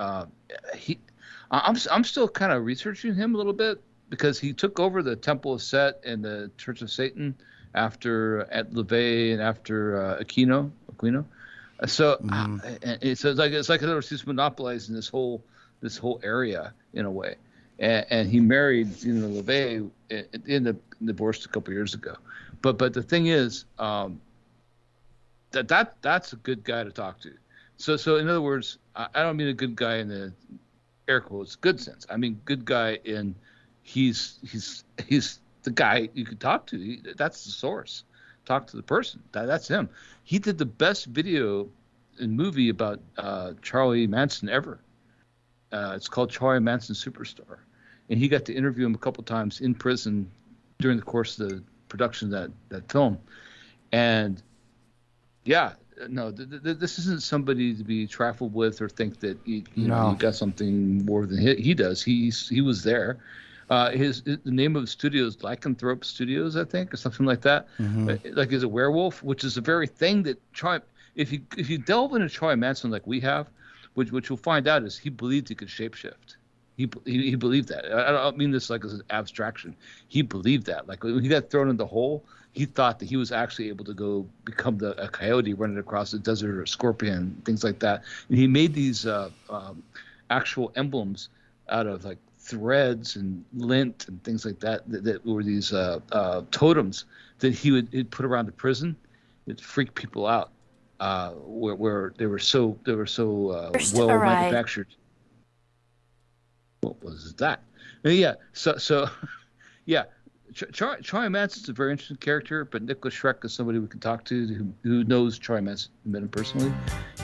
I'm still kind of researching him a little bit because he took over the Temple of Set and the Church of Satan after at LaVey and after Aquino. So it's like he's monopolizing this whole area in a way. And he married Zena LaVey in the divorced a couple years ago. But the thing is, that's a good guy to talk to. So in other words, I don't mean a good guy in the air quotes good sense. I mean good guy in he's the guy you could talk to. That's the source. Talk to the person. That's him. He did the best video and movie about Charlie Manson ever. It's called Charlie Manson Superstar. And he got to interview him a couple times in prison during the course of the production of that film. And yeah, no, this isn't somebody to be trifled with or think that you got something more than he does. He was there. The name of the studio is Lycanthrope Studios, I think, or something like that. Mm-hmm. Like he's a werewolf, which is the very thing that if you delve into Charlie Manson like we have, which you'll find out is he believed he could shapeshift. He believed that. I don't mean this like as an abstraction. He believed that. Like when he got thrown in the hole, he thought that he was actually able to go become a coyote running across the desert or a scorpion, things like that. And he made these actual emblems out of like threads and lint and things like that were these totems that he'd put around the prison. It freaked people out where they were so well manufactured. What was that? Yeah. So yeah. Charlie Manson's a very interesting character, but Nicholas Shrek is somebody we can talk to who knows Charlie Manson, met him personally,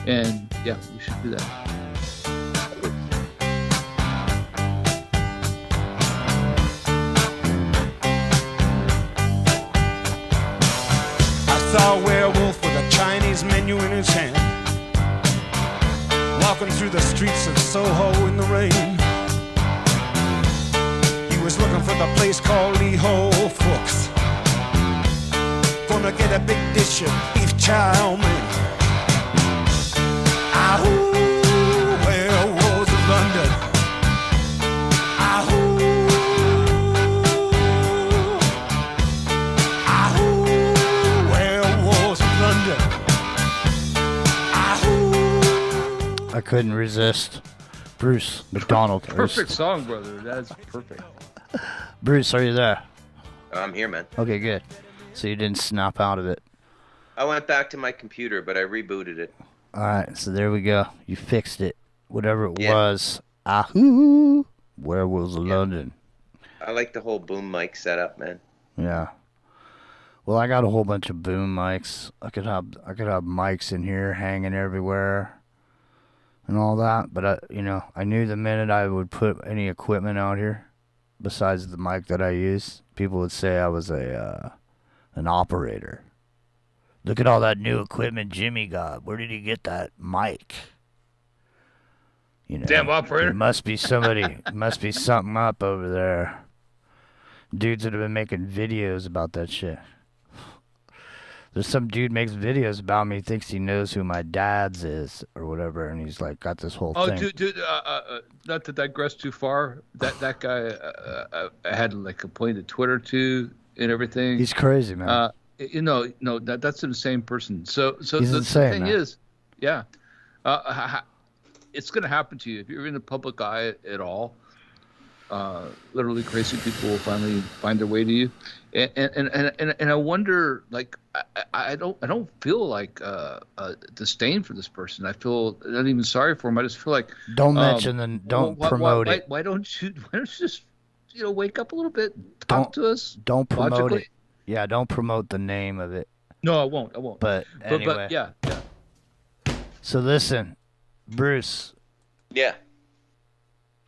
and yeah, we should do that. I saw a werewolf with a Chinese menu in his hand, walking through the streets of Soho in the rain. He was looking for the place called Lee Ho Fook's, gonna get a big dish of beef chow mein. Ahoo, werewolves of London. Ahoo, ahoo, werewolves of London. Ahoo. I couldn't resist. Bruce McDonald. Perfect song, brother. That's perfect. Bruce, are you there? I'm here, man. Okay, good. So you didn't snap out of it. I went back to my computer, but I rebooted it. All right, so there we go. You fixed it. Whatever it was. Ahoo! Werewolves of London. I like the whole boom mic setup, man. Yeah. Well, I got a whole bunch of boom mics. I could have mics in here hanging everywhere and all that, but I knew the minute I would put any equipment out here besides the mic that I use, people would say I was an operator. Look at all that new equipment Jimmy got. Where did he get that mic? Damn operator. There must be somebody, must be something up over there. Dudes that have been making videos about that shit. There's some dude makes videos about me, thinks he knows who my dad's is or whatever, and he's like got this whole thing. Dude, not to digress too far. That guy I had like appointed Twitter to and everything. He's crazy, man. No, that's the same person. So He's the insane, thing man. is, yeah, it's gonna happen to you if you're in the public eye at all. Literally, crazy people will finally find their way to you, and I wonder, like, I don't feel like disdain for this person. I feel not even sorry for him. I just feel like Don't mention and don't promote it. Why don't you just wake up a little bit, talk to us? Don't promote logically? it. Yeah, don't promote the name of it. No, I won't. But anyway. But yeah. So listen, Bruce. Yeah.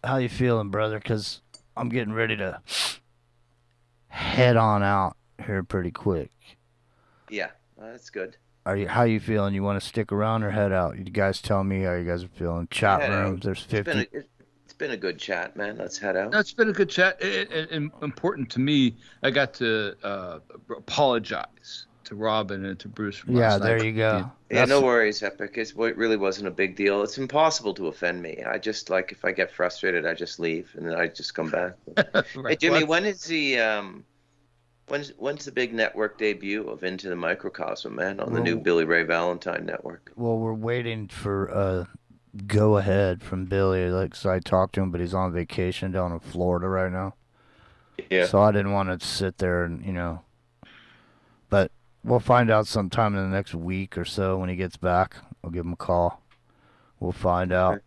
How you feeling, brother? Because I'm getting ready to head on out here pretty quick. Yeah, that's good. How you feeling? You want to stick around or head out? You guys tell me how you guys are feeling. Chat Head rooms, out. there's 50. It's been a good chat, man. Let's head out. No, it's been a good chat. And important to me, I got to apologize to Robin and to Bruce. From last there night. you go. Yeah, no worries, Epic. It really wasn't a big deal. It's impossible to offend me. I just, like, if I get frustrated, I just leave and then I just come back. Hey, Jimmy, when is the when's the big network debut of Into the Microcosm, man, on the new Billy Ray Valentine network? Well, we're waiting for go ahead from Billy. Like, so I talked to him, but he's on vacation down in Florida right now. Yeah. So I didn't want to sit there and but we'll find out sometime in the next week or so when he gets back. I'll give him a call. We'll find out.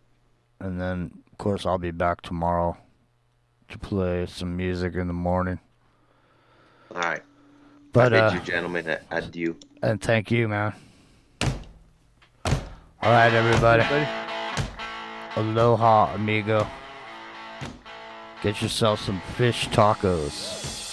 And then, of course, I'll be back tomorrow to play some music in the morning. All right. But, I bid you gentlemen adieu. And thank you, man. All right, everybody. Aloha, amigo. Get yourself some fish tacos.